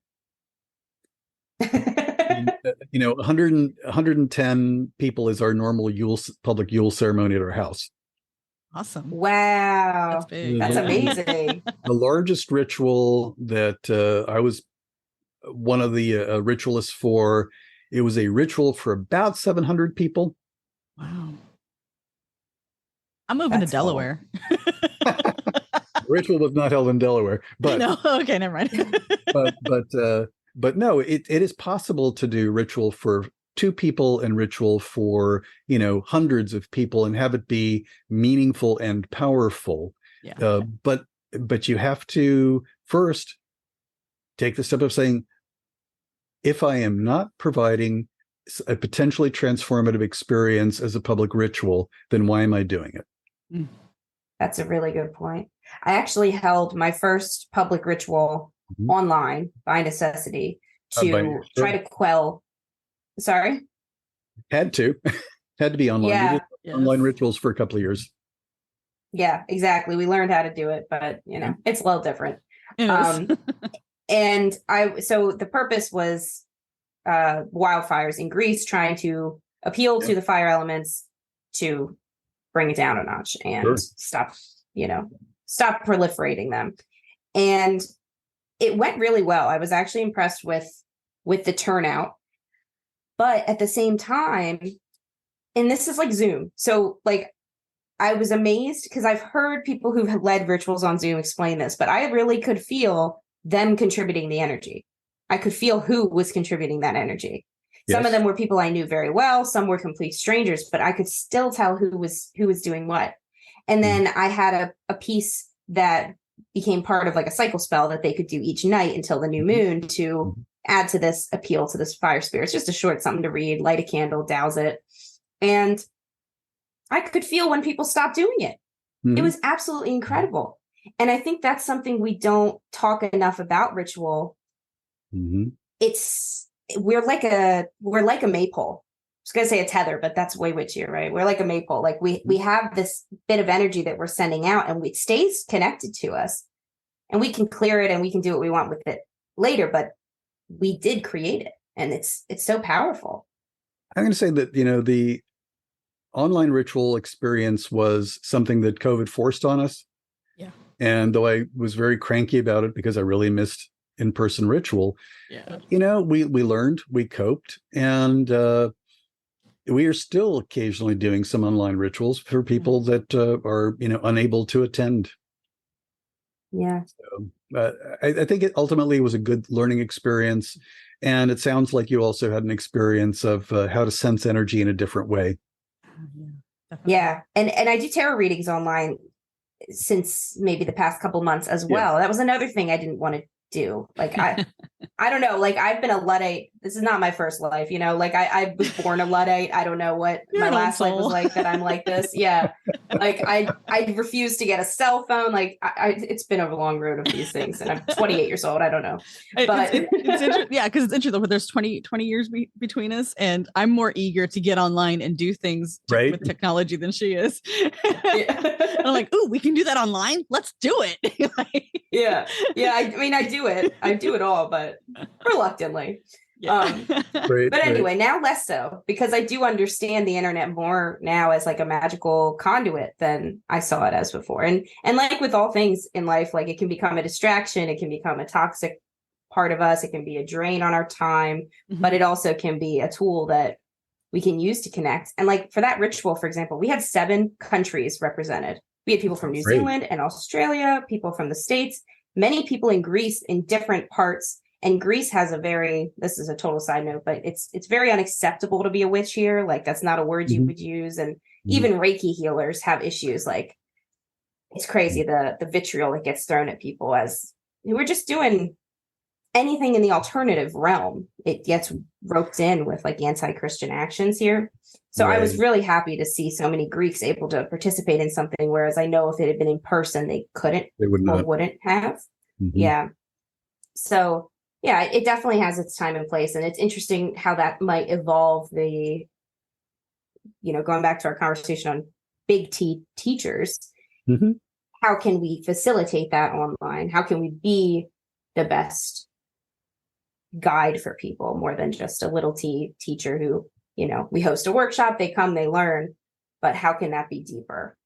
110 people is our normal public Yule ceremony at our house. Awesome. Wow. That's big. That's amazing. The largest ritual that I was one of the ritualists for, it was a ritual for about 700 people. Wow. I'm moving to Delaware. The ritual was not held in Delaware, but no. Okay, never mind. but no, it is possible to do ritual for 2 people and ritual for hundreds of people and have it be meaningful and powerful. Yeah. But you have to first take the step of saying, if I am not providing a potentially transformative experience as a public ritual, then why am I doing it? That's a really good point. I actually held my first public ritual online by necessity to try to quell. Sorry? Had to be online. Yeah. We did online rituals for a couple of years. Yeah, exactly. We learned how to do it, but it's a little different. It is. So the purpose was wildfires in Greece, trying to appeal to the fire elements to bring it down a notch and stop proliferating them. And it went really well. I was actually impressed with the turnout. But at the same time, and this is like Zoom. So like I was amazed because I've heard people who've led rituals on Zoom explain this, but I really could feel them contributing the energy. I could feel who was contributing that energy. Some of them were people I knew very well. Some were complete strangers, but I could still tell who was doing what. And then I had a piece that became part of like a cycle spell that they could do each night until the new moon to add to this appeal to this fire spirit. It's just a short something to read, light a candle, douse it. And I could feel when people stopped doing it. It was absolutely incredible. And I think that's something we don't talk enough about ritual. We're like a maypole. I was going to say a tether, but that's way witchier, right? We're like a maypole. Like we have this bit of energy that we're sending out and it stays connected to us, and we can clear it and we can do what we want with it later, but we did create it, and it's so powerful. I'm going to say that, the online ritual experience was something that COVID forced on us. Yeah. And though I was very cranky about it because I really missed in-person ritual, we learned, we coped, and we are still occasionally doing some online rituals for people that are, unable to attend. Yeah. So, I think it ultimately was a good learning experience. And it sounds like you also had an experience of how to sense energy in a different way. Yeah. And I do tarot readings online since maybe the past couple months as well. That was another thing I didn't want to do. Like I don't know, like I've been a Luddite. This is not my first life, like I was born a Luddite. I don't know what my last life was like that I'm like this. Yeah. Like I refuse to get a cell phone. Like it's been a long road of these things, and I'm 28 years old. I don't know. But it's interesting. Yeah, because it's interesting. There's 20 years between us, and I'm more eager to get online and do things with technology than she is. I'm like, ooh, we can do that online. Let's do it. Yeah. I mean, I do it all, but reluctantly. But anyway, now less so, because I do understand the internet more now as like a magical conduit than I saw it as before. And like with all things in life, like it can become a distraction, it can become a toxic part of us, it can be a drain on our time, but it also can be a tool that we can use to connect. And like for that ritual, for example, we had 7 countries represented. We had people from New Zealand and Australia, people from the States, many people in Greece in different parts. And Greece has this is a total side note, but it's very unacceptable to be a witch here. Like that's not a word you would use. And even Reiki healers have issues. Like it's crazy, the vitriol that gets thrown at people as we're just doing anything in the alternative realm. It gets roped in with like anti-Christian actions here. So I was really happy to see so many Greeks able to participate in something, whereas I know if it had been in person, they couldn't or wouldn't have. Yeah. So yeah, it definitely has its time and place. And it's interesting how that might evolve going back to our conversation on big T teachers. How can we facilitate that online? How can we be the best guide for people more than just a little T teacher who, we host a workshop, they come, they learn, but how can that be deeper?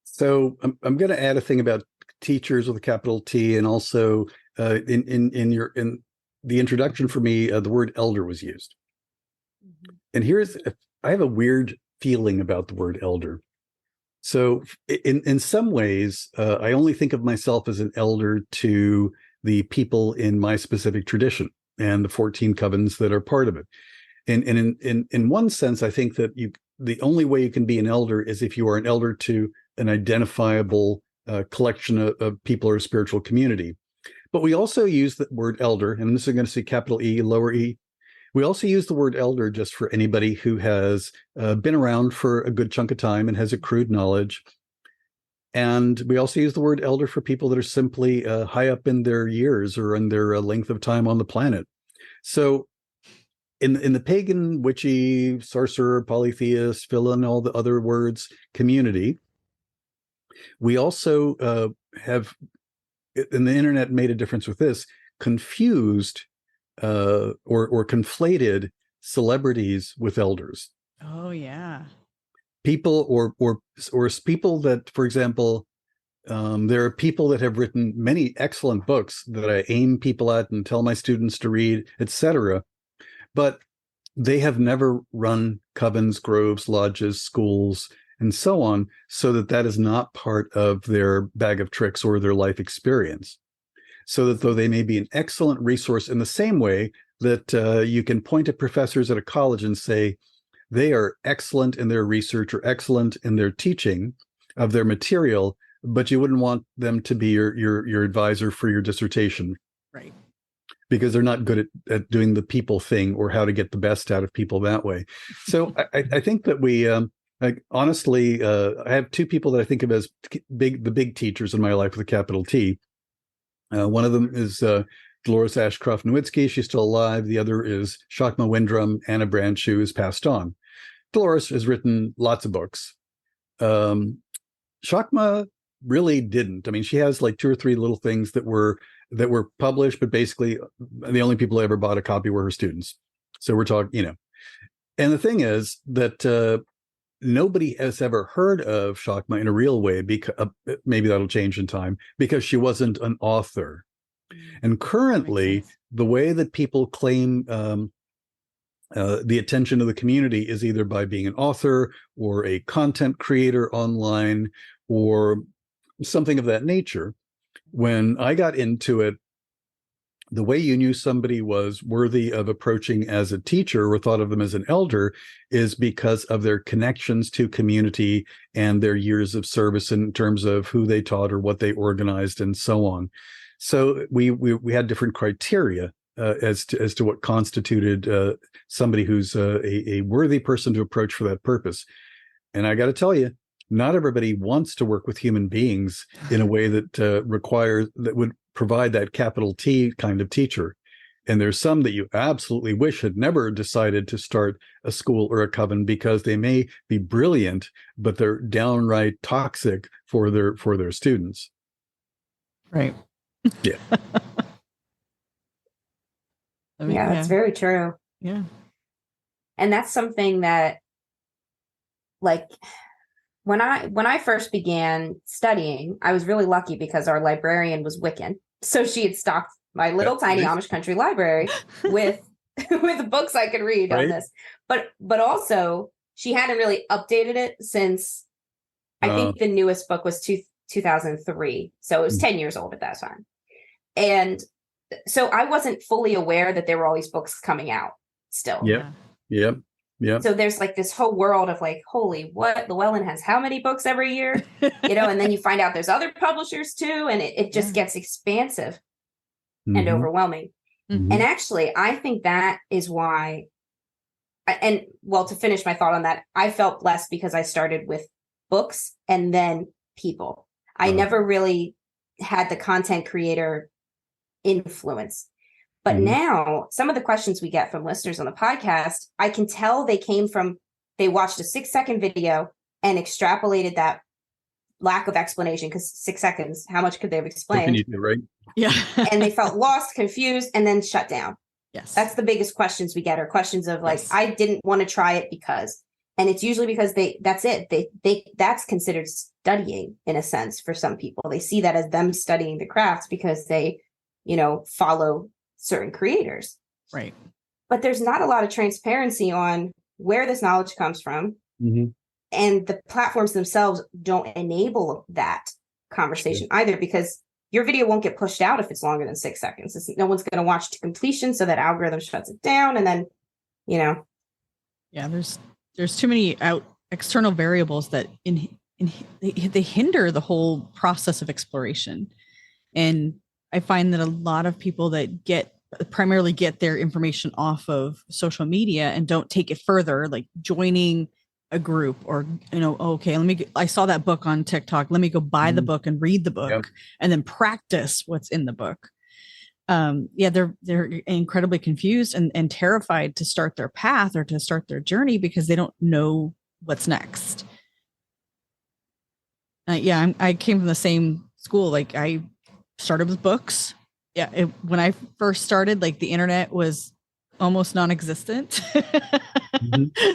So I'm going to add a thing about teachers with a capital T, and also in the introduction for me, the word elder was used. And I have a weird feeling about the word elder. So in some ways, I only think of myself as an elder to the people in my specific tradition and the 14 covens that are part of it. And in one sense, I think that the only way you can be an elder is if you are an elder to an identifiable collection of people or a spiritual community. But we also use the word elder, and this is going to say capital E, lower e. We also use the word elder just for anybody who has been around for a good chunk of time and has accrued knowledge. And we also use the word elder for people that are simply high up in their years or in their length of time on the planet. So in the pagan, witchy, sorcerer, polytheist, fill in all the other words community, we also have, and the internet made a difference with this, confused or conflated celebrities with elders. Oh yeah. People or people that, for example, there are people that have written many excellent books that I aim people at and tell my students to read, etc. But they have never run covens, groves, lodges, schools, and so on, so that is not part of their bag of tricks or their life experience. So that though they may be an excellent resource in the same way that you can point at professors at a college and say they are excellent in their research or excellent in their teaching of their material, but you wouldn't want them to be your advisor for your dissertation. Right. Because they're not good at doing the people thing or how to get the best out of people that way. So I think that we, honestly, I have two people that I think of as the big teachers in my life with a capital T. One of them is Dolores Ashcroft-Nowitzki. She's still alive. The other is Shakma Windrum, Anna Branch, who has passed on. Dolores has written lots of books. Shakma really didn't. I mean, she has like 2 or 3 little things that were published, but basically the only people who ever bought a copy were her students. So we're talking, and the thing is that nobody has ever heard of Shakma in a real way, because maybe that'll change in time, because she wasn't an author. And currently, the way that people claim the attention of the community is either by being an author or a content creator online or something of that nature. When I got into it, the way you knew somebody was worthy of approaching as a teacher or thought of them as an elder is because of their connections to community and their years of service in terms of who they taught or what they organized and so on. So we had different criteria as to what constituted somebody who's a worthy person to approach for that purpose. And I got to tell you, not everybody wants to work with human beings in a way that that would provide that capital T kind of teacher. And there's some that you absolutely wish had never decided to start a school or a coven, because they may be brilliant, but they're downright toxic for their students. Right. Yeah. That's very true. Yeah. And that's something that, like, when I first began studying, I was really lucky because our librarian was Wiccan. So she had stocked my little tiny Amish country library with books I could read on this. But also she hadn't really updated it since I think the newest book was 2003. So it was 10 years old at that time. And so I wasn't fully aware that there were all these books coming out still. Yep. So there's like this whole world of like, holy, what? Llewellyn has how many books every year? And then you find out there's other publishers too. And it just gets expansive and overwhelming. Mm-hmm. And actually, I think that is why, to finish my thought on that, I felt blessed because I started with books and then people. I never really had the content creator influence. But now some of the questions we get from listeners on the podcast, I can tell they watched a 6-second video and extrapolated that lack of explanation, because 6 seconds, how much could they have explained? Right? Yeah. And they felt lost, confused, and then shut down. Yes. That's the biggest questions we get, are questions of like, I didn't want to try it because, and it's usually because that's considered studying in a sense for some people. They see that as them studying the crafts because they, follow certain creators. Right. But there's not a lot of transparency on where this knowledge comes from. And the platforms themselves don't enable that conversation either, because your video won't get pushed out if it's longer than 6 seconds. No one's going to watch to completion, so that algorithm shuts it down. And then, Yeah, there's too many external variables that they hinder the whole process of exploration. And I find that a lot of people that primarily get their information off of social media and don't take it further, like joining a group or, okay, I saw that book on TikTok. Let me go buy the book and read the book and then practice what's in the book. They're incredibly confused and terrified to start their path or to start their journey because they don't know what's next. I came from the same school. Like, I started with books. When I first started, like, the internet was almost non-existent.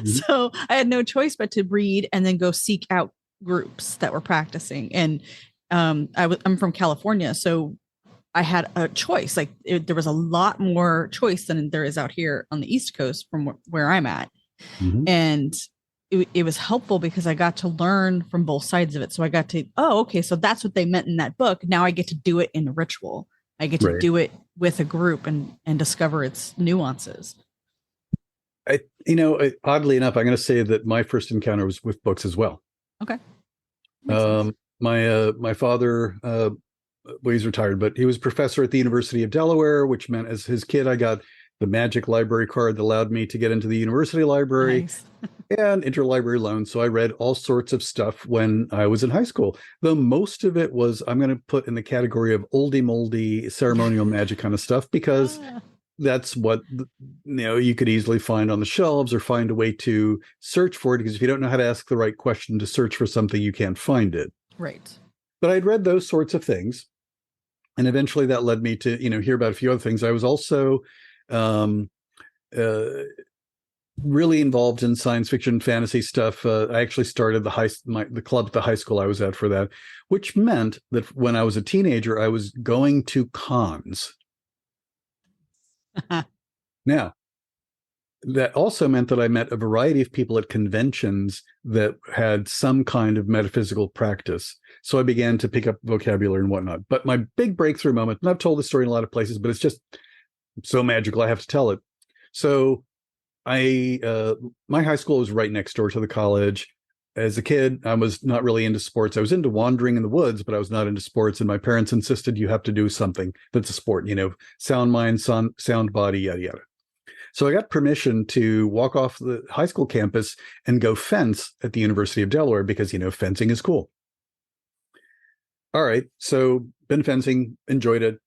So I had no choice but to read and then go seek out groups that were practicing. And I'm from California, so I had a choice. Like, there was a lot more choice than there is out here on the East Coast from where I'm at. And it was helpful because I got to learn from both sides of it. So I got to, okay, so that's what they meant in that book. Now I get to do it in a ritual. I get to Right. do it with a group and discover its nuances. Oddly enough, I'm going to say that my first encounter was with books as well. Okay. Makes sense. My father, well, he's retired, but he was professor at the University of Delaware, which meant as his kid, I got the Magic library card that allowed me to get into the university library. Nice. And interlibrary loans. So I read all sorts of stuff when I was in high school, though most of it was, I'm going to put in the category of oldie moldy ceremonial magic kind of stuff, because that's what you could easily find on the shelves or find a way to search for it, because if you don't know how to ask the right question to search for something, you can't find it. Right. But I'd read those sorts of things, and eventually that led me to hear about a few other things. I was also really involved in science fiction, fantasy stuff. I actually started the club at the high school I was at for that, which meant that when I was a teenager, I was going to cons. Now, that also meant that I met a variety of people at conventions that had some kind of metaphysical practice. So I began to pick up vocabulary and whatnot. But my big breakthrough moment, and I've told this story in a lot of places, but it's just so magical, I have to tell it. So my high school was right next door to the college. As a kid, I was not really into sports. I was into wandering in the woods, but I was not into sports. And my parents insisted you have to do something that's a sport, sound mind, sound body, yada, yada. So I got permission to walk off the high school campus and go fence at the University of Delaware because, fencing is cool. All right. So been fencing, enjoyed it.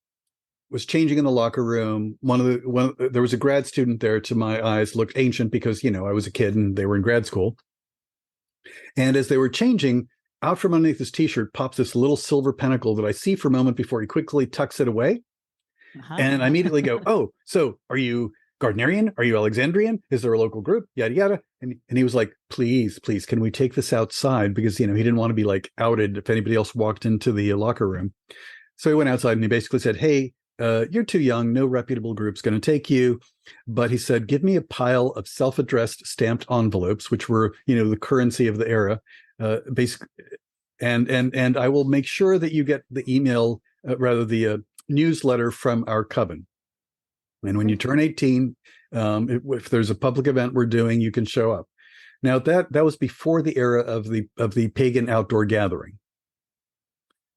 Was changing in the locker room. There was a grad student there. To my eyes, looked ancient because I was a kid and they were in grad school. And as they were changing, out from underneath his t-shirt pops this little silver pentacle that I see for a moment before he quickly tucks it away. And I immediately go, "Oh, so are you Gardnerian? Are you Alexandrian? Is there a local group? Yada yada." And he was like, "Please, can we take this outside?" Because he didn't want to be like outed if anybody else walked into the locker room. So he went outside and he basically said, "Hey, you're too young. No reputable group's going to take you." But he said, "Give me a pile of self-addressed stamped envelopes," which were, the currency of the era, basically, and I will make sure that you get the email, the newsletter from our coven. And when you turn 18, if there's a public event we're doing, you can show up. Now that was before the era of the pagan outdoor gathering.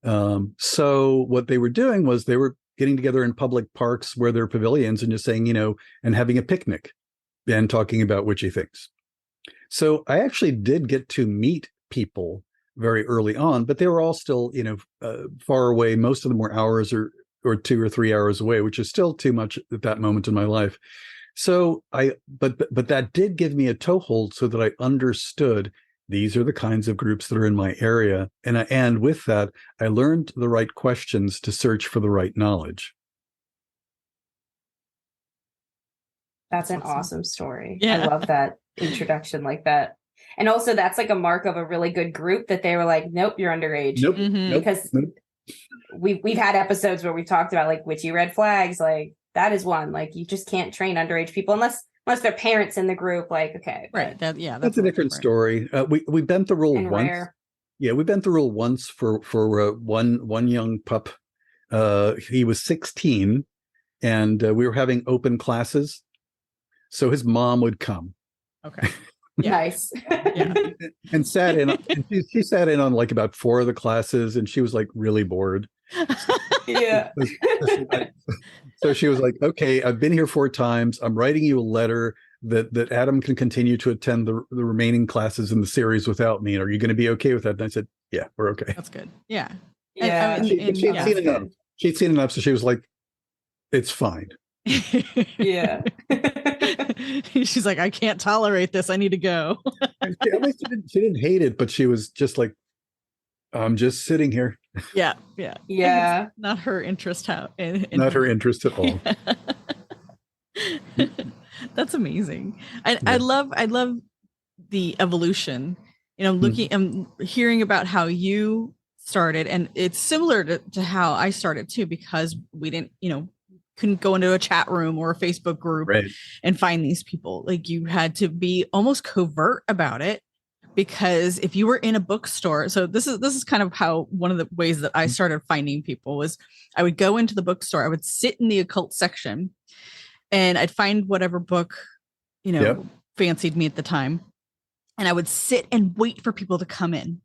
So what they were doing was they were getting together in public parks where there are pavilions and just saying, and having a picnic and talking about witchy things. So I actually did get to meet people very early on, but they were all still, far away. Most of them were hours or 2 or 3 hours away, which is still too much at that moment in my life. So but that did give me a toehold so that I understood these are the kinds of groups that are in my area. And with that, I learned the right questions to search for the right knowledge. That's an awesome story. Yeah. I love that introduction like that. And also that's like a mark of a really good group that they were like, "Nope, you're underage." Nope. Mm-hmm. Because we've had episodes where we've talked about like witchy red flags. Like that is one. Like you just can't train underage people unless their parents in the group. Like, okay. Right. That's a different story. We bent the rule once. Rare. Yeah, we bent the rule once for one young pup. He was 16 and we were having open classes. So his mom would come. Okay. Yeah. Nice. Yeah. And sat in. And she sat in on like about 4 of the classes, and she was like really bored. Yeah. So she was like, "Okay, I've been here 4 times. I'm writing you a letter that Adam can continue to attend the remaining classes in the series without me. Are you going to be okay with that?" And I said, "Yeah, we're okay." That's good. Yeah. Yeah. She'd seen enough. She'd seen enough, so she was like, "It's fine." Yeah. She's like, "I can't tolerate this. I need to go." At least she didn't hate it, but she was just like, "I'm just sitting here." Yeah. Not her interest. Not her interest at all. That's amazing. I love the evolution. Looking and hearing about how you started, and it's similar to how I started too, because we didn't, couldn't go into a chat room or a Facebook group and find these people. Like you had to be almost covert about it, because if you were in a bookstore, so this is kind of how one of the ways that I started finding people was I would go into the bookstore, I would sit in the occult section, and I'd find whatever book, fancied me at the time. And I would sit and wait for people to come in.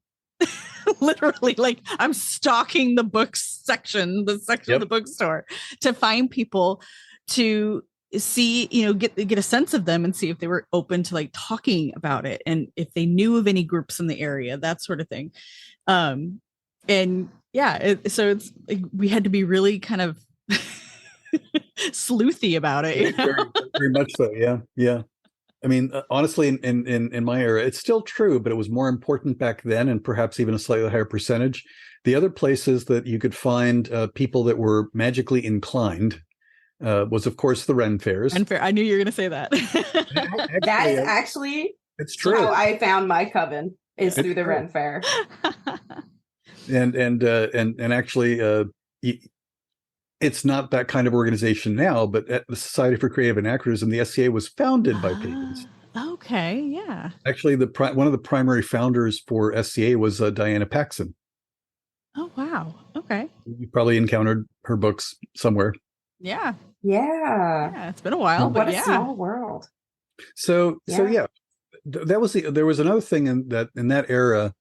Literally, like I'm stalking the books section, the section of the bookstore to find people to see, get a sense of them and see if they were open to like talking about it and if they knew of any groups in the area, that sort of thing. And yeah, so it's like we had to be really kind of sleuthy about it. Very, very much so. Yeah. I mean, honestly, in my era, it's still true, but it was more important back then, and perhaps even a slightly higher percentage. The other places that you could find people that were magically inclined was, of course, the Ren fairs. Ren fair. I knew you were going to say that. That is actually it's true. How I found my coven is through the Ren fair. And actually, it's not that kind of organization now, but at the Society for Creative Anachronism, the SCA was founded by pagans. Okay, yeah. Actually, one of the primary founders for SCA was Diana Paxson. Oh, wow. Okay. You probably encountered her books somewhere. Yeah. Yeah. It's been a while, but what a small world. So there was another thing in that era,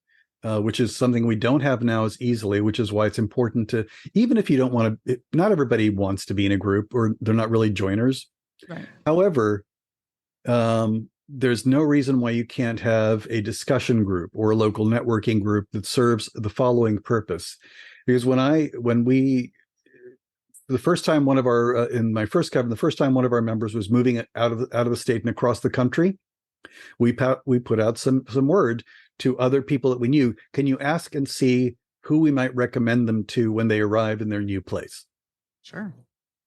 which is something we don't have now as easily, which is why it's important to, even if you don't want to, not everybody wants to be in a group or they're not really joiners. Right. However, there's no reason why you can't have a discussion group or a local networking group that serves the following purpose. Because the first time one of our, in my first coven, the first time one of our members was moving out of the state and across the country, we put out some word to other people that we knew. Can you ask and see who we might recommend them to when they arrive in their new place? Sure.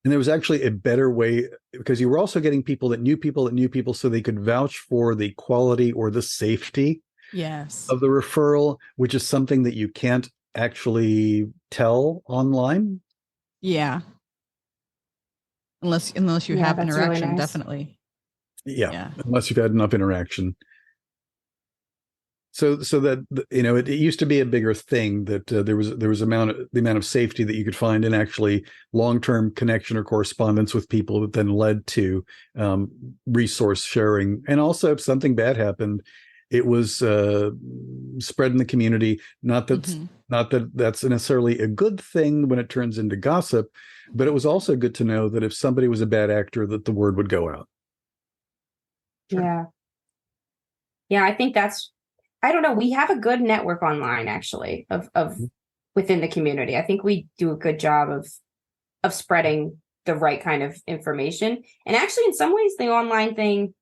And there was actually a better way, because you were also getting people that knew people so they could vouch for the quality or the safety of the referral, which is something that you can't actually tell online. Yeah. Unless you have interaction, really nice. Definitely. Yeah. Unless you've had enough interaction. So that it used to be a bigger thing that there was the amount of safety that you could find in actually long-term connection or correspondence with people that then led to resource sharing. And also, if something bad happened, it was spread in the community. Not that that's necessarily a good thing when it turns into gossip, but it was also good to know that if somebody was a bad actor, that the word would go out. Sure. Yeah. I think that's. I don't know. We have a good network online, actually, of within the community. I think we do a good job of spreading the right kind of information. And actually, in some ways, the online thing,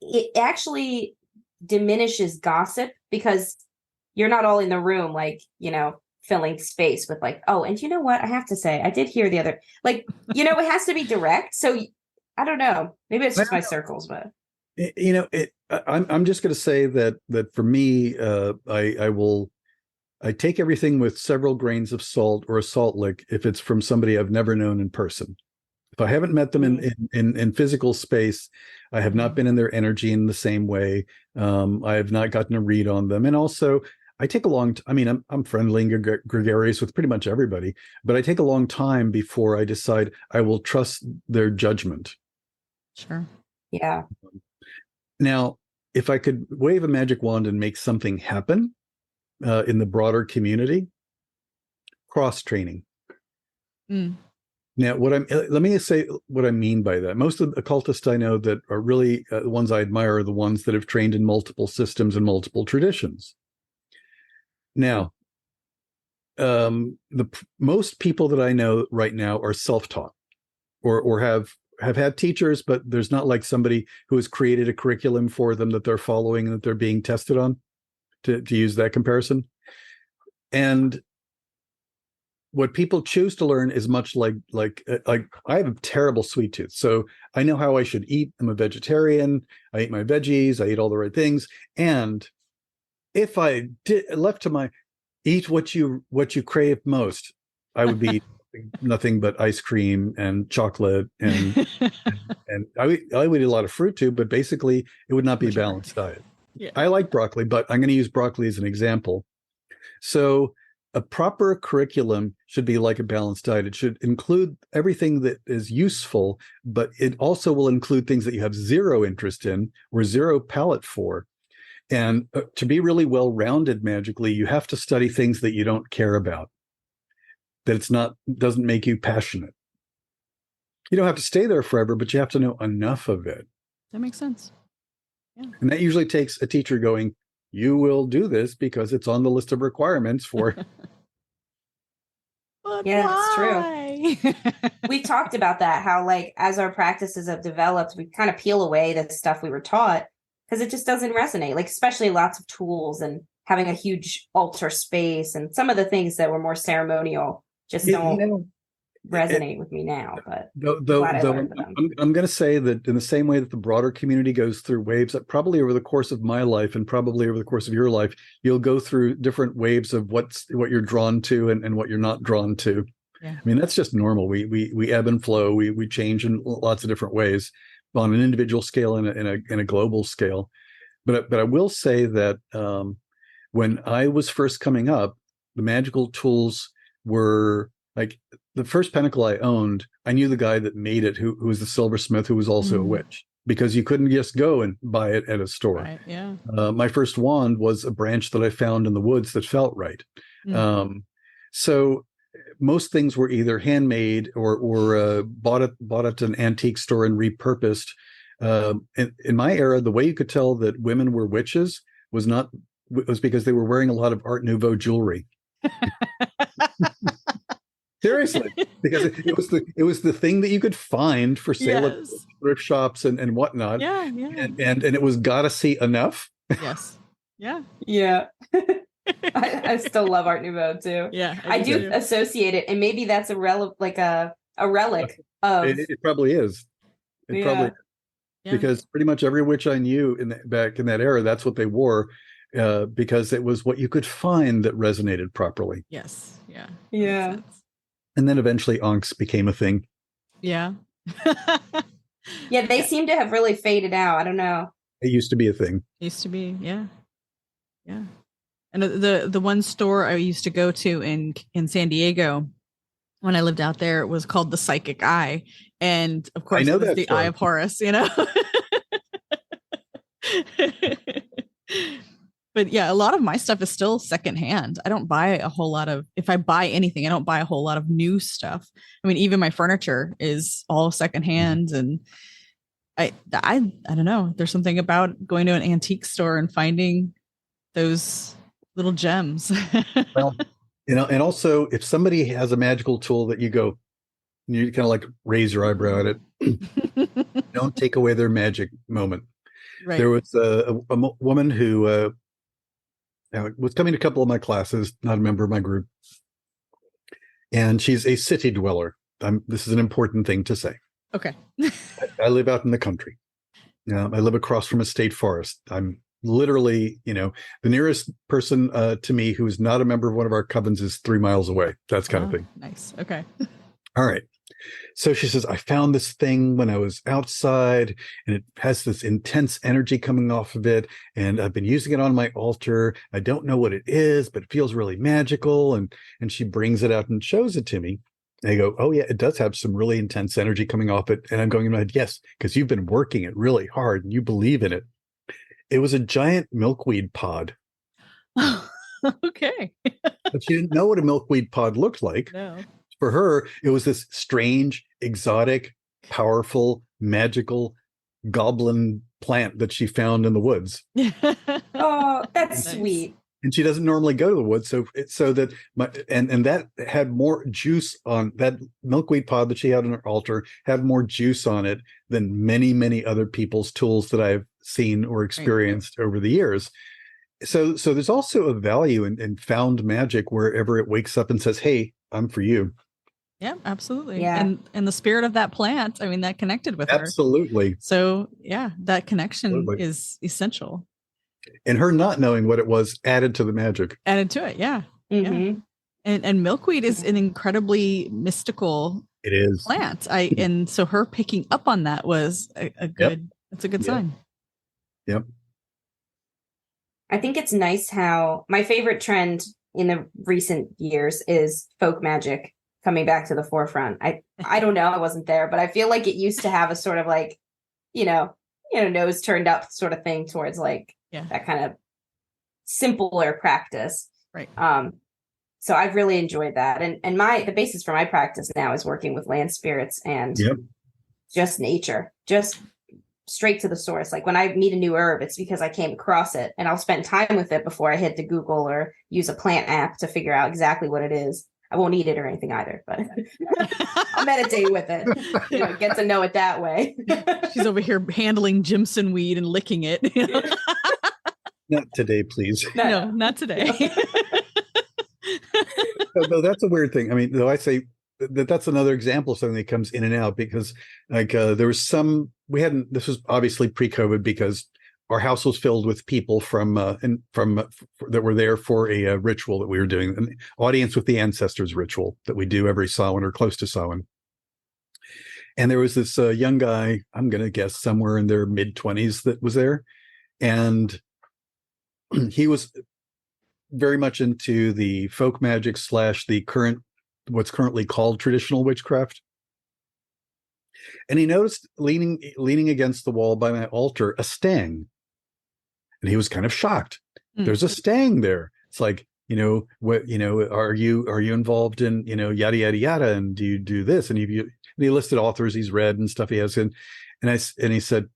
it actually diminishes gossip because you're not all in the room, like, filling space with like, oh, and you know what? I have to say, I did hear the other, like, it has to be direct. So I don't know. Maybe it's just my circles, but. I'm just going to say that for me, I take everything with several grains of salt or a salt lick if it's from somebody I've never known in person. If I haven't met them in physical space, I have not been in their energy in the same way. I have not gotten a read on them. And also, I take a long I'm friendly and gregarious with pretty much everybody, but I take a long time before I decide I will trust their judgment. Sure. Yeah. Now, if I could wave a magic wand and make something happen in the broader community, cross-training. Now, let me say what I mean by that. Most of the occultists I know that are really the ones I admire are the ones that have trained in multiple systems and multiple traditions. Now, most people that I know right now are self-taught or have had teachers, but there's not like somebody who has created a curriculum for them that they're following and that they're being tested on, to use that comparison. And what people choose to learn is much like I have a terrible sweet tooth, so I know how I should eat. I'm a vegetarian. I eat my veggies. I eat all the right things. And if I left to my eat what you crave most, I would be nothing but ice cream and chocolate and I would eat a lot of fruit too, but basically it would not be a balanced diet. Yeah. I like broccoli, but I'm going to use broccoli as an example. So a proper curriculum should be like a balanced diet. It should include everything that is useful, but it also will include things that you have zero interest in or zero palate for. And to be really well-rounded magically, you have to study things that you don't care about, that doesn't make you passionate. You don't have to stay there forever, but you have to know enough of it. That makes sense. Yeah. And that usually takes a teacher going, you will do this because it's on the list of requirements for. But Yeah, why? it's true. We talked about that, how like as our practices have developed, we kind of peel away the stuff we were taught because it just doesn't resonate, like especially lots of tools and having a huge altar space and some of the things that were more ceremonial just don't resonate with me now. But I'm going to say that in the same way that the broader community goes through waves, that probably over the course of my life and probably over the course of your life, you'll go through different waves of what you're drawn to and what you're not drawn to. Yeah. I mean, that's just normal. We ebb and flow. We change in lots of different ways on an individual scale and in a global scale. But I will say that when I was first coming up, the magical tools were like the first pentacle I owned. I knew the guy that made it, who was the silversmith, who was also a witch, because you couldn't just go and buy it at a store. Right, yeah. My first wand was a branch that I found in the woods that felt right. So most things were either handmade or bought at an antique store and repurposed. In my era, the way you could tell that women were witches was because they were wearing a lot of Art Nouveau jewelry. Seriously, because it was the thing that you could find for sale at thrift shops and whatnot. Yeah. And it was gotta see enough. Yes. Yeah. Yeah. I still love Art Nouveau too. Yeah. I do associate it, and maybe that's a relic of. It probably is. It probably is. Yeah. Because pretty much every witch I knew back in that era, that's what they wore, because it was what you could find that resonated properly. Yes. Yeah. Yeah. And then eventually Ankhs became a thing. Yeah. Yeah, they seem to have really faded out. I don't know. It used to be a thing. Used to be, yeah. Yeah. And the one store I used to go to in San Diego when I lived out there was called the Psychic Eye. And of course, it was the Eye of Horus, you know? But yeah, a lot of my stuff is still secondhand. I don't buy a whole lot of, if I buy anything, I don't buy a whole lot of new stuff. I mean, even my furniture is all secondhand. And I don't know. There's something about going to an antique store and finding those little gems. Well, and also if somebody has a magical tool that you kind of like raise your eyebrow at it, don't take away their magic moment. Right. There was a woman who was coming to a couple of my classes, not a member of my group. And she's a city dweller. This is an important thing to say. Okay. I live out in the country. I live across from a state forest. I'm literally, the nearest person to me who is not a member of one of our covens is 3 miles away. That's kind of thing. Nice. Okay. All right. So she says, I found this thing when I was outside and it has this intense energy coming off of it. And I've been using it on my altar. I don't know what it is, but it feels really magical. And she brings it out and shows it to me. And I go, oh yeah, it does have some really intense energy coming off it. And I'm going in my head, yes, because you've been working it really hard and you believe in it. It was a giant milkweed pod. Okay. But she didn't know what a milkweed pod looked like. No. For her, it was this strange, exotic, powerful, magical goblin plant that she found in the woods. Oh, that's sweet. And she doesn't normally go to the woods, so that that had more juice on that milkweed pod that she had on her altar had more juice on it than many, many other people's tools that I've seen or experienced over the years. So there's also a value in found magic wherever it wakes up and says, "Hey, I'm for you." Yeah, absolutely. Yeah. And the spirit of that plant, I mean, that connected with her. Absolutely. So yeah, that connection is essential. And her not knowing what it was added to the magic. Added to it, yeah. Mm-hmm. Yeah. And milkweed is an incredibly mystical plant. And so her picking up on that was a good, it's a good sign. Yep. I think it's nice how my favorite trend in the recent years is folk magic coming back to the forefront. I don't know, I wasn't there, but I feel like it used to have a sort of like, nose turned up sort of thing towards like that kind of simpler practice. Right. So I've really enjoyed that. And the basis for my practice now is working with land spirits and just nature, just straight to the source. Like when I meet a new herb, it's because I came across it, and I'll spend time with it before I hit the Google or use a plant app to figure out exactly what it is. I won't eat it or anything either, but I'll meditate with it, get to know it that way. She's over here handling Jimson weed and licking it. Not today, please. No, not today. Though that's a weird thing. I mean, though I say that's another example of something that comes in and out, because like there was this was obviously pre-COVID, because our house was filled with people from that were there for a ritual that we were doing, an audience with the ancestors ritual that we do every Samhain or close to Samhain. And there was this young guy, I'm going to guess somewhere in their mid-20s, that was there. And he was very much into the folk magic / what's currently called traditional witchcraft. And he noticed leaning against the wall by my altar a stang. And he was kind of shocked. There's a stang there. It's like, are you involved in, yada, yada, yada. And do you do this? And he listed authors he's read and stuff he has. And I said,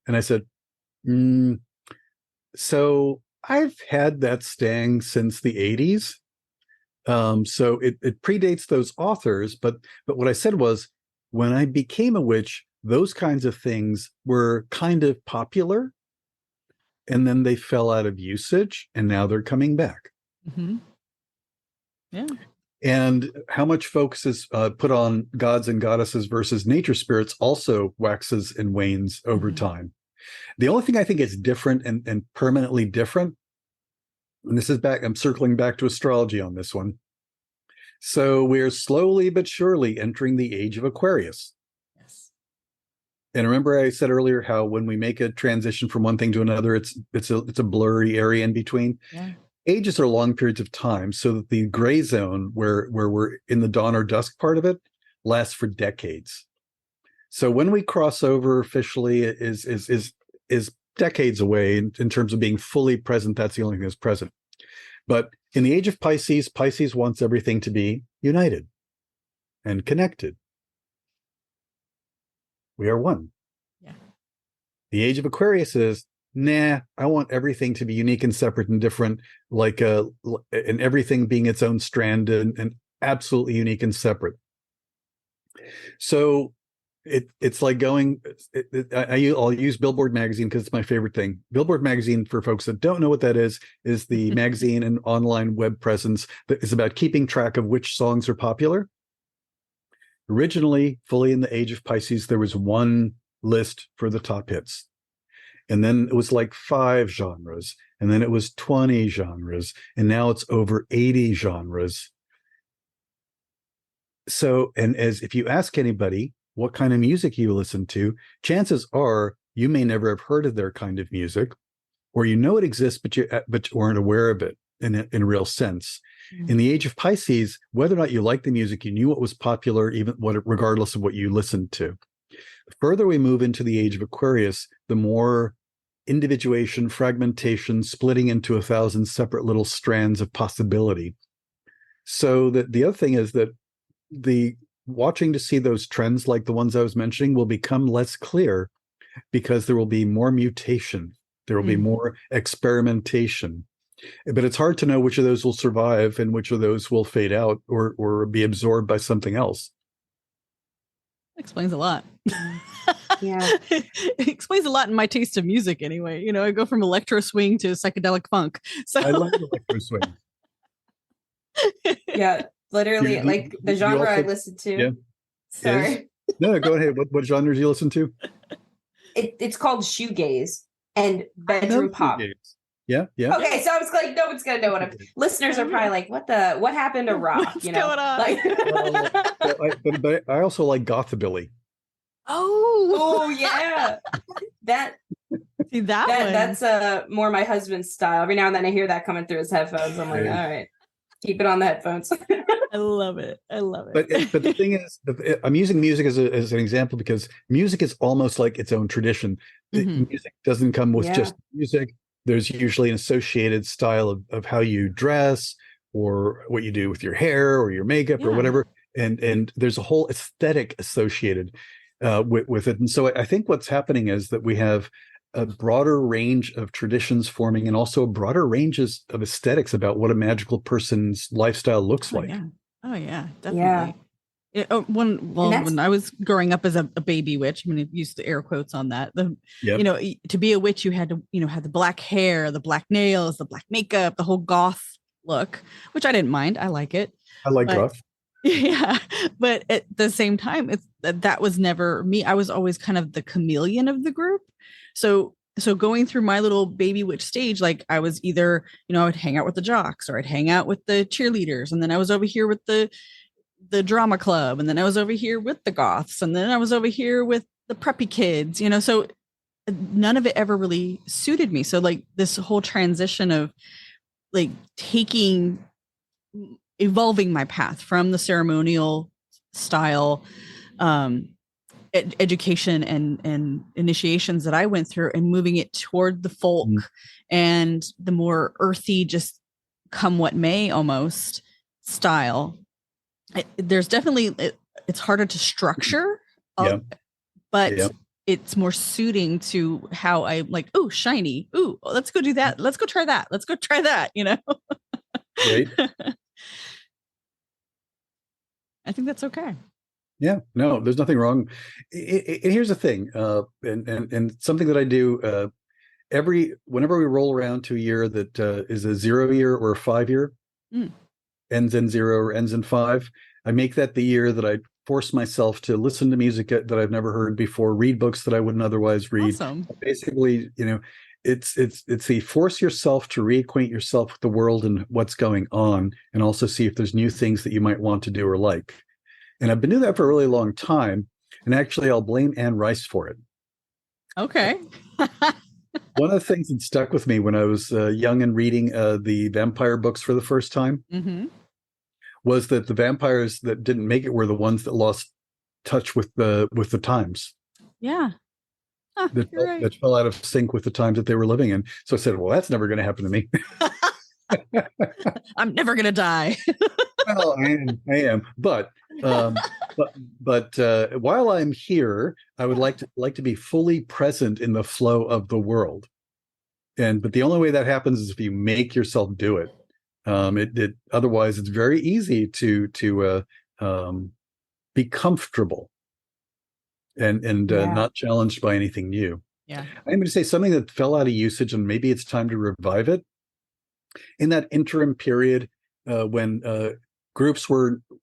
so I've had that stang since the 80s. So it predates those authors. But what I said was, when I became a witch, those kinds of things were kind of popular, and then they fell out of usage, and now they're coming back. Mm-hmm. Yeah. And how much focus is put on gods and goddesses versus nature spirits also waxes and wanes over time. The only thing I think is different and permanently different, and this is back, I'm circling back to astrology on this one. So we're slowly but surely entering the age of Aquarius. Yes. And remember I said earlier how when we make a transition from one thing to another, it's a blurry area in between. Yeah. Ages are long periods of time, so that the gray zone where we're in the dawn or dusk part of it lasts for decades. So when we cross over officially is decades away in terms of being fully present. That's the only thing that's present. But in the age of Pisces, Pisces wants everything to be united and connected. We are one. Yeah. The age of Aquarius is, nah, I want everything to be unique and separate and different, and everything being its own strand and absolutely unique and separate. So it's like going, I'll use Billboard magazine because it's my favorite thing. Billboard magazine, for folks that don't know what that is the magazine and online web presence that is about keeping track of which songs are popular. Originally, fully in the age of Pisces, there was one list for the top hits. And then it was like 5 genres, and then it was 20 genres, and now it's over 80 genres. So, and as if you ask anybody what kind of music you listen to, chances are you may never have heard of their kind of music, or you know it exists, but you weren't aware of it in a real sense. In the age of Pisces, whether or not you like the music, you knew what was popular, regardless of what you listened to. The further we move into the age of Aquarius, the more individuation, fragmentation, splitting into 1,000 separate little strands of possibility. So that the other thing is that the watching to see those trends like the ones I was mentioning will become less clear, because there will be more mutation. There will be more experimentation. But it's hard to know which of those will survive and which of those will fade out or be absorbed by something else. Explains a lot. Yeah. It explains a lot in my taste of music anyway. I go from electro swing to psychedelic funk. So I love electro swing. Yeah. Literally, like the genre I listen to. Yeah. Sorry. No, go ahead. What genres do you listen to? It's called shoegaze and bedroom pop. Shoegaze. Yeah. Okay, so I was like, no one's gonna know what I'm. Listeners are probably like, what happened to rock? What's going on? Like, but I also like gothabilly. Oh, oh yeah, that See that one? That's more my husband's style. Every now and then I hear that coming through his headphones. I'm like, all right, keep it on the headphones. I love it. I love it. But the thing is, I'm using music as an example because music is almost like its own tradition. Music doesn't come with just music. There's usually an associated style of how you dress or what you do with your hair or your makeup or whatever. And there's a whole aesthetic associated with it. And so I think what's happening is that we have a broader range of traditions forming and also a broader ranges of aesthetics about what a magical person's lifestyle looks like. Yeah. Oh yeah, definitely. Yeah. When I was growing up as a baby witch, I'm going to use the air quotes on that. You know, to be a witch, you had to, have the black hair, the black nails, the black makeup, the whole goth look, which I didn't mind. I like it. I like goth. Yeah, but at the same time, that was never me. I was always kind of the chameleon of the group. So going through my little baby witch stage, like I was either, I would hang out with the jocks or I'd hang out with the cheerleaders. And then I was over here with the drama club. And then I was over here with the goths. And then I was over here with the preppy kids, so none of it ever really suited me. So like this whole transition of like evolving my path from the ceremonial style, education and initiations that I went through and moving it toward the folk and the more earthy, just come what may almost style. There's definitely, it's harder to structure, but it's more suiting to how I like, oh, shiny. Ooh, let's go do that. Let's go try that. Let's go try that, Right. I think that's okay. Yeah, no, there's nothing wrong. And here's the thing, and something that I do whenever we roll around to a year that is a 0 year or a 5 year, ends in 0 or ends in 5, I make that the year that I force myself to listen to music that I've never heard before, read books that I wouldn't otherwise read. Awesome. Basically, it's the force yourself to reacquaint yourself with the world and what's going on, and also see if there's new things that you might want to do or like. And I've been doing that for a really long time. And actually, I'll blame Anne Rice for it. Okay. One of the things that stuck with me when I was young and reading the vampire books for the first time was that the vampires that didn't make it were the ones that lost touch with the times. Yeah. That fell out of sync with the times that they were living in. So I said, well, that's never going to happen to me. I'm never going to die. Well, I am. But while I'm here, I would like to be fully present in the flow of the world. But the only way that happens is if you make yourself do it. Otherwise, it's very easy to be comfortable and not challenged by anything new. Yeah, I'm going to say something that fell out of usage, and maybe it's time to revive it. In that interim period when groups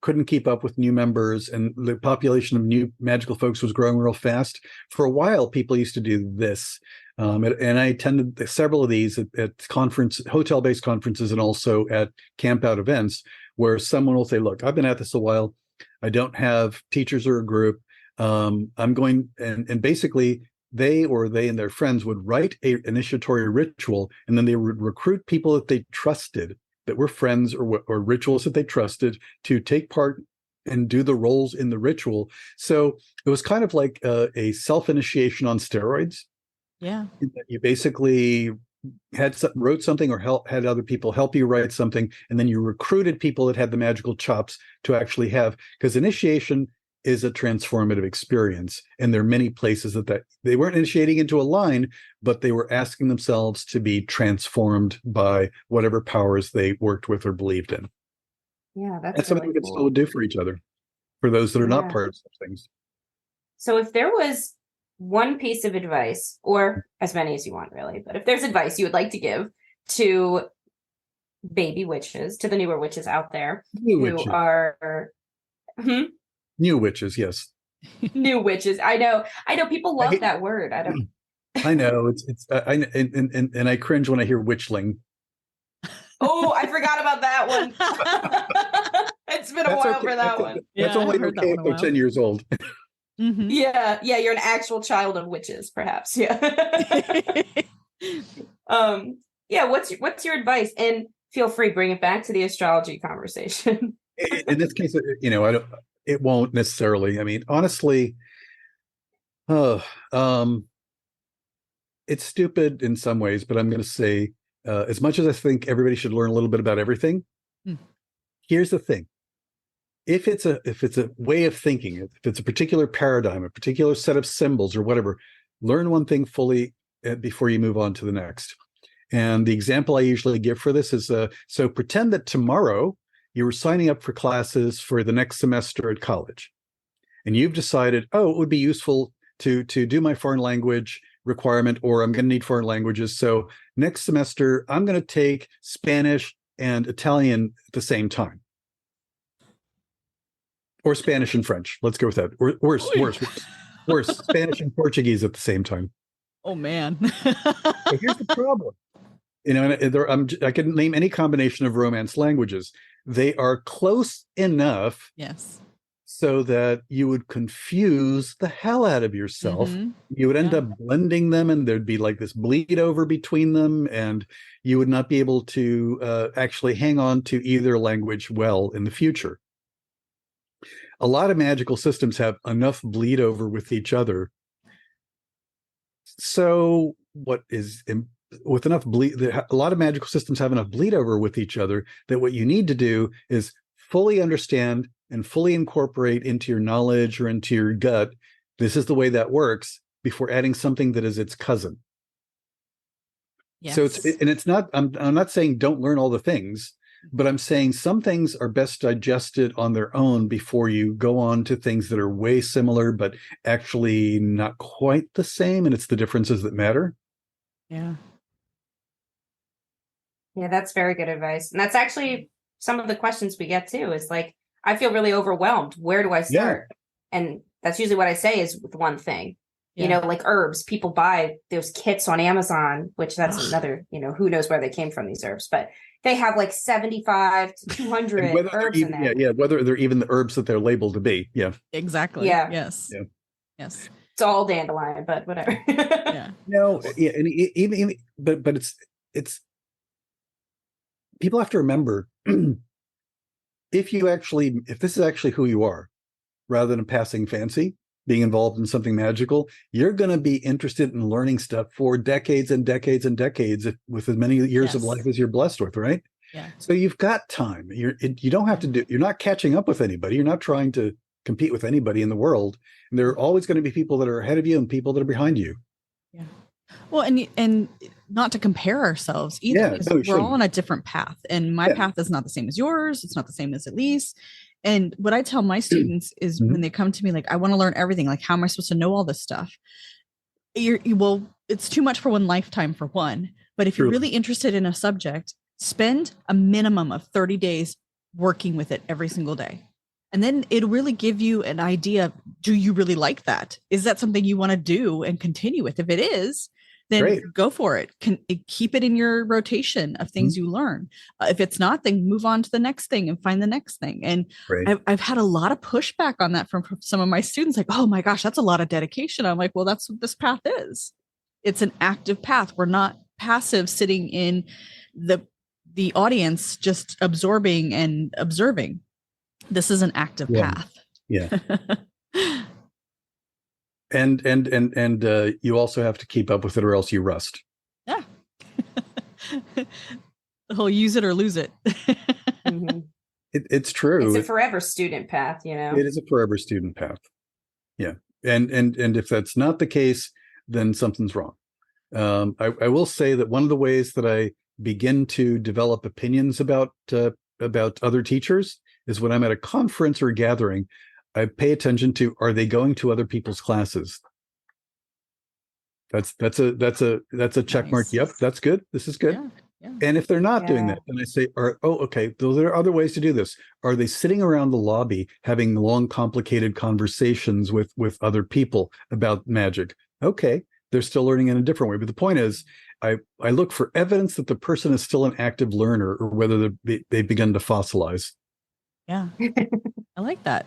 couldn't keep up with new members and the population of new magical folks was growing real fast, for a while people used to do this. And I attended several of these at hotel-based conferences and also at camp-out events where someone will say, look, I've been at this a while. I don't have teachers or a group. I'm going, and basically they and their friends would write an initiatory ritual, and then they would recruit people that they trusted, that were friends or rituals that they trusted, to take part and do the roles in the ritual. So it was kind of like a self-initiation on steroids. Yeah. You basically wrote something or had other people help you write something, and then you recruited people that had the magical chops to actually have, because initiation is a transformative experience. And there are many places that they weren't initiating into a line, but they were asking themselves to be transformed by whatever powers they worked with or believed in. Yeah, that's something we can still do for each other, for those that are not part of such things. So if there was one piece of advice, or as many as you want, really, but if there's advice you would like to give to baby witches, to the newer witches out there are new witches, yes. New witches. I know people love that word. I know and I cringe when I hear witchling. Oh, I forgot about that one. It's been a while for that one. That's only okay if they're 10 years old. Mhm. Yeah, you're an actual child of witches, perhaps. Yeah. Yeah, what's your advice? And feel free, bring it back to the astrology conversation. In this case, I don't. It won't necessarily. I mean, honestly, uh, um, it's stupid in some ways, but I'm going to say, as much as I think everybody should learn a little bit about everything, here's the thing: if it's a way of thinking, if it's a particular paradigm, a particular set of symbols, or whatever, learn one thing fully before you move on to the next. And the example I usually give for this is, so pretend that tomorrow you were signing up for classes for the next semester at college, and you've decided, oh, it would be useful to do my foreign language requirement, or I'm going to need foreign languages. So next semester, I'm going to take Spanish and Italian at the same time. Or Spanish and French. Let's go with that. Or worse, Spanish and Portuguese at the same time. Oh, man. So here's the problem. I can name any combination of Romance languages. They are close enough, yes, so that you would confuse the hell out of yourself. Mhm. You would end up blending them, and there'd be like this bleed over between them, and you would not be able to actually hang on to either language well in the future. A lot of magical systems have enough bleed over with each other. So with enough bleed, a lot of magical systems have enough bleed over with each other that what you need to do is fully understand and fully incorporate into your knowledge or into your gut, this is the way that works, before adding something that is its cousin. yes. So it's not, I'm not saying don't learn all the things, but I'm saying some things are best digested on their own before you go on to things that are way similar, but actually not quite the same. And it's the differences that matter. Yeah. Yeah, that's very good advice. And that's actually some of the questions we get too, is like, I feel really overwhelmed. Where do I start? And that's usually what I say is with one thing. Yeah. Like herbs, people buy those kits on Amazon, which that's another, who knows where they came from, these herbs, but they have like 75 to 200 herbs in there. Yeah, whether they're even the herbs that they're labeled to be. Yeah. Exactly. Yeah. Yes. Yeah. Yes. It's all dandelion, but whatever. Yeah. No, yeah, and even but it's people have to remember, if this is actually who you are, rather than a passing fancy, being involved in something magical, you're going to be interested in learning stuff for decades and decades and decades, with as many years of life as you're blessed with, right? Yeah. So you've got time. You don't have to you're not catching up with anybody. You're not trying to compete with anybody in the world. And there are always going to be people that are ahead of you and people that are behind you. Yeah. Well, and not to compare ourselves either. Yeah, no, we're all on a different path, and my path is not the same as yours. It's not the same as Elise. And what I tell my students is, when they come to me, like, I want to learn everything. Like, how am I supposed to know all this stuff? Well, it's too much for one lifetime, for one. But if you're really interested in a subject, spend a minimum of 30 days working with it every single day. And then it'll really give you an idea. Do you really like that? Is that something you want to do and continue with? If it is, then go for it. Keep it in your rotation of things you learn. If it's not, then move on to the next thing and find the next thing. And I've had a lot of pushback on that from some of my students, like, oh my gosh, that's a lot of dedication. I'm like, well, that's what this path is. It's an active path. We're not passive sitting in the audience, just absorbing and observing. This is an active path. Yeah. And you also have to keep up with it, or else you rust. Yeah. The whole use it or lose it. It's true. It's a forever student path, It is a forever student path. Yeah. And if that's not the case, then something's wrong. I will say that one of the ways that I begin to develop opinions about other teachers is when I'm at a conference or a gathering, I pay attention to, are they going to other people's classes? That's a check mark. Yep, that's good. This is good. Yeah. And if they're not doing that, then I say, okay, there are other ways to do this. Are they sitting around the lobby having long, complicated conversations with other people about magic? Okay, they're still learning in a different way. But the point is, I look for evidence that the person is still an active learner, or whether they've begun to fossilize. Yeah, I like that.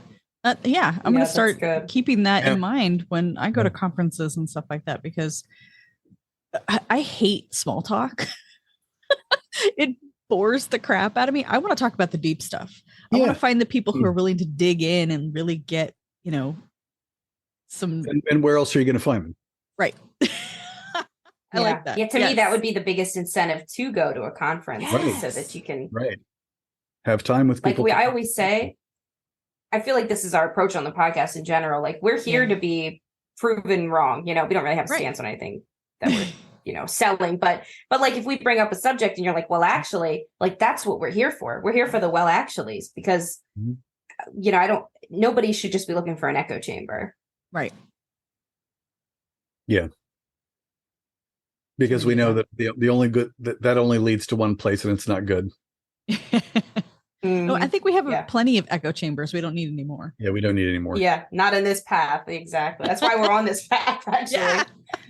Yeah, I'm going to start good. keeping that Yeah. in mind when I go Yeah. to conferences and stuff like that, because I hate small talk. It bores the crap out of me. I want to talk about the deep stuff. I want Yeah. to find the people who are willing to dig in and really get, some. And where else are you going to find them? Right. I like that. Yeah, to me, that would be the biggest incentive to go to a conference, Yes. so that you can have time with people. I always say, I feel like this is our approach on the podcast in general. Like, we're here to be proven wrong. We don't really have a stance on anything that we're, selling. But like, if we bring up a subject and you're like, well, actually, like, that's what we're here for. We're here for the well, actuallys, because, nobody should just be looking for an echo chamber. Right. Yeah. Because we know that the only good, that only leads to one place, and it's not good. No, I think we have plenty of echo chambers. We don't need any more. Yeah, we don't need any more. Yeah, not in this path. Exactly. That's why we're on this path, actually,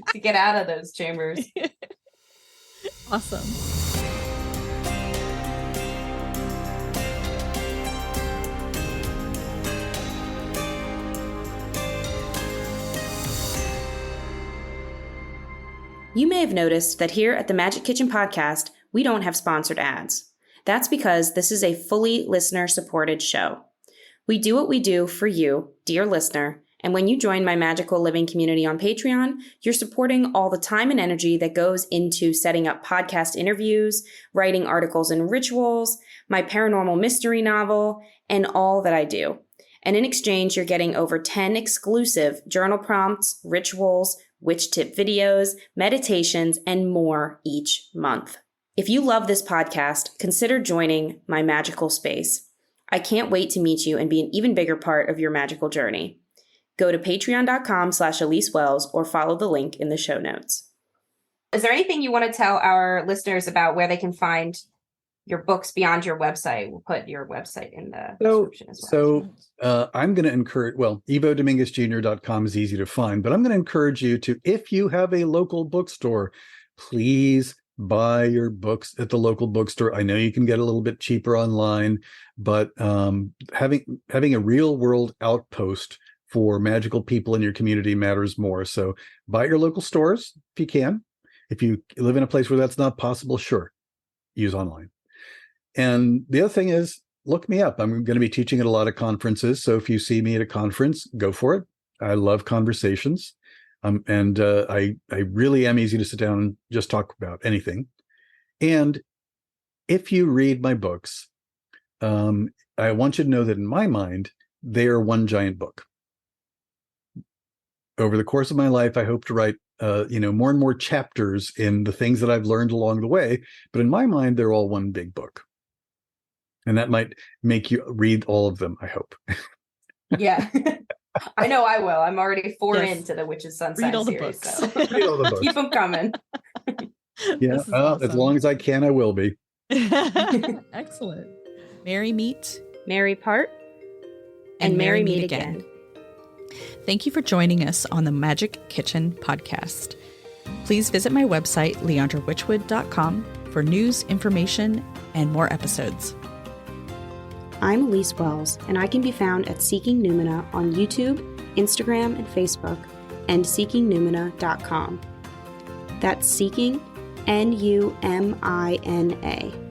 to get out of those chambers. Awesome. You may have noticed that here at the Magick Kitchen podcast, we don't have sponsored ads. That's because this is a fully listener-supported show. We do what we do for you, dear listener, and when you join my magical living community on Patreon, you're supporting all the time and energy that goes into setting up podcast interviews, writing articles and rituals, my paranormal mystery novel, and all that I do. And in exchange, you're getting over 10 exclusive journal prompts, rituals, witch tip videos, meditations, and more each month. If you love this podcast, consider joining my magical space. I can't wait to meet you and be an even bigger part of your magical journey. Go to patreon.com/Elise Wells or follow the link in the show notes. Is there anything you want to tell our listeners about where they can find your books beyond your website? We'll put your website in the description as well. So I'm going to encourage, ivodomingusjr.com is easy to find, but I'm going to encourage you to, if you have a local bookstore, please buy your books at the local bookstore. I know you can get a little bit cheaper online, but having a real world outpost for magical people in your community matters more. So buy at your local stores if you can. If you live in a place where that's not possible, sure, use online. And the other thing is, look me up. I'm going to be teaching at a lot of conferences. So if you see me at a conference, go for it. I love conversations. And I really am easy to sit down and just talk about anything. And if you read my books, I want you to know that in my mind, they are one giant book. Over the course of my life, I hope to write, more and more chapters in the things that I've learned along the way. But in my mind, they're all one big book. And that might make you read all of them, I hope. Yeah. I know I will. I'm already into the Witch's Sunshine Read all the series. books. So. Read all the books. Keep them coming. Yeah, awesome. As long as I can, I will be. Excellent. Merry meet. Merry part. And merry meet again. Thank you for joining us on the Magick Kitchen podcast. Please visit my website, leandrawitchwood.com, for news, information, and more episodes. I'm Elise Wells, and I can be found at Seeking Numina on YouTube, Instagram, and Facebook, and seekingnumina.com. That's Seeking, Numina.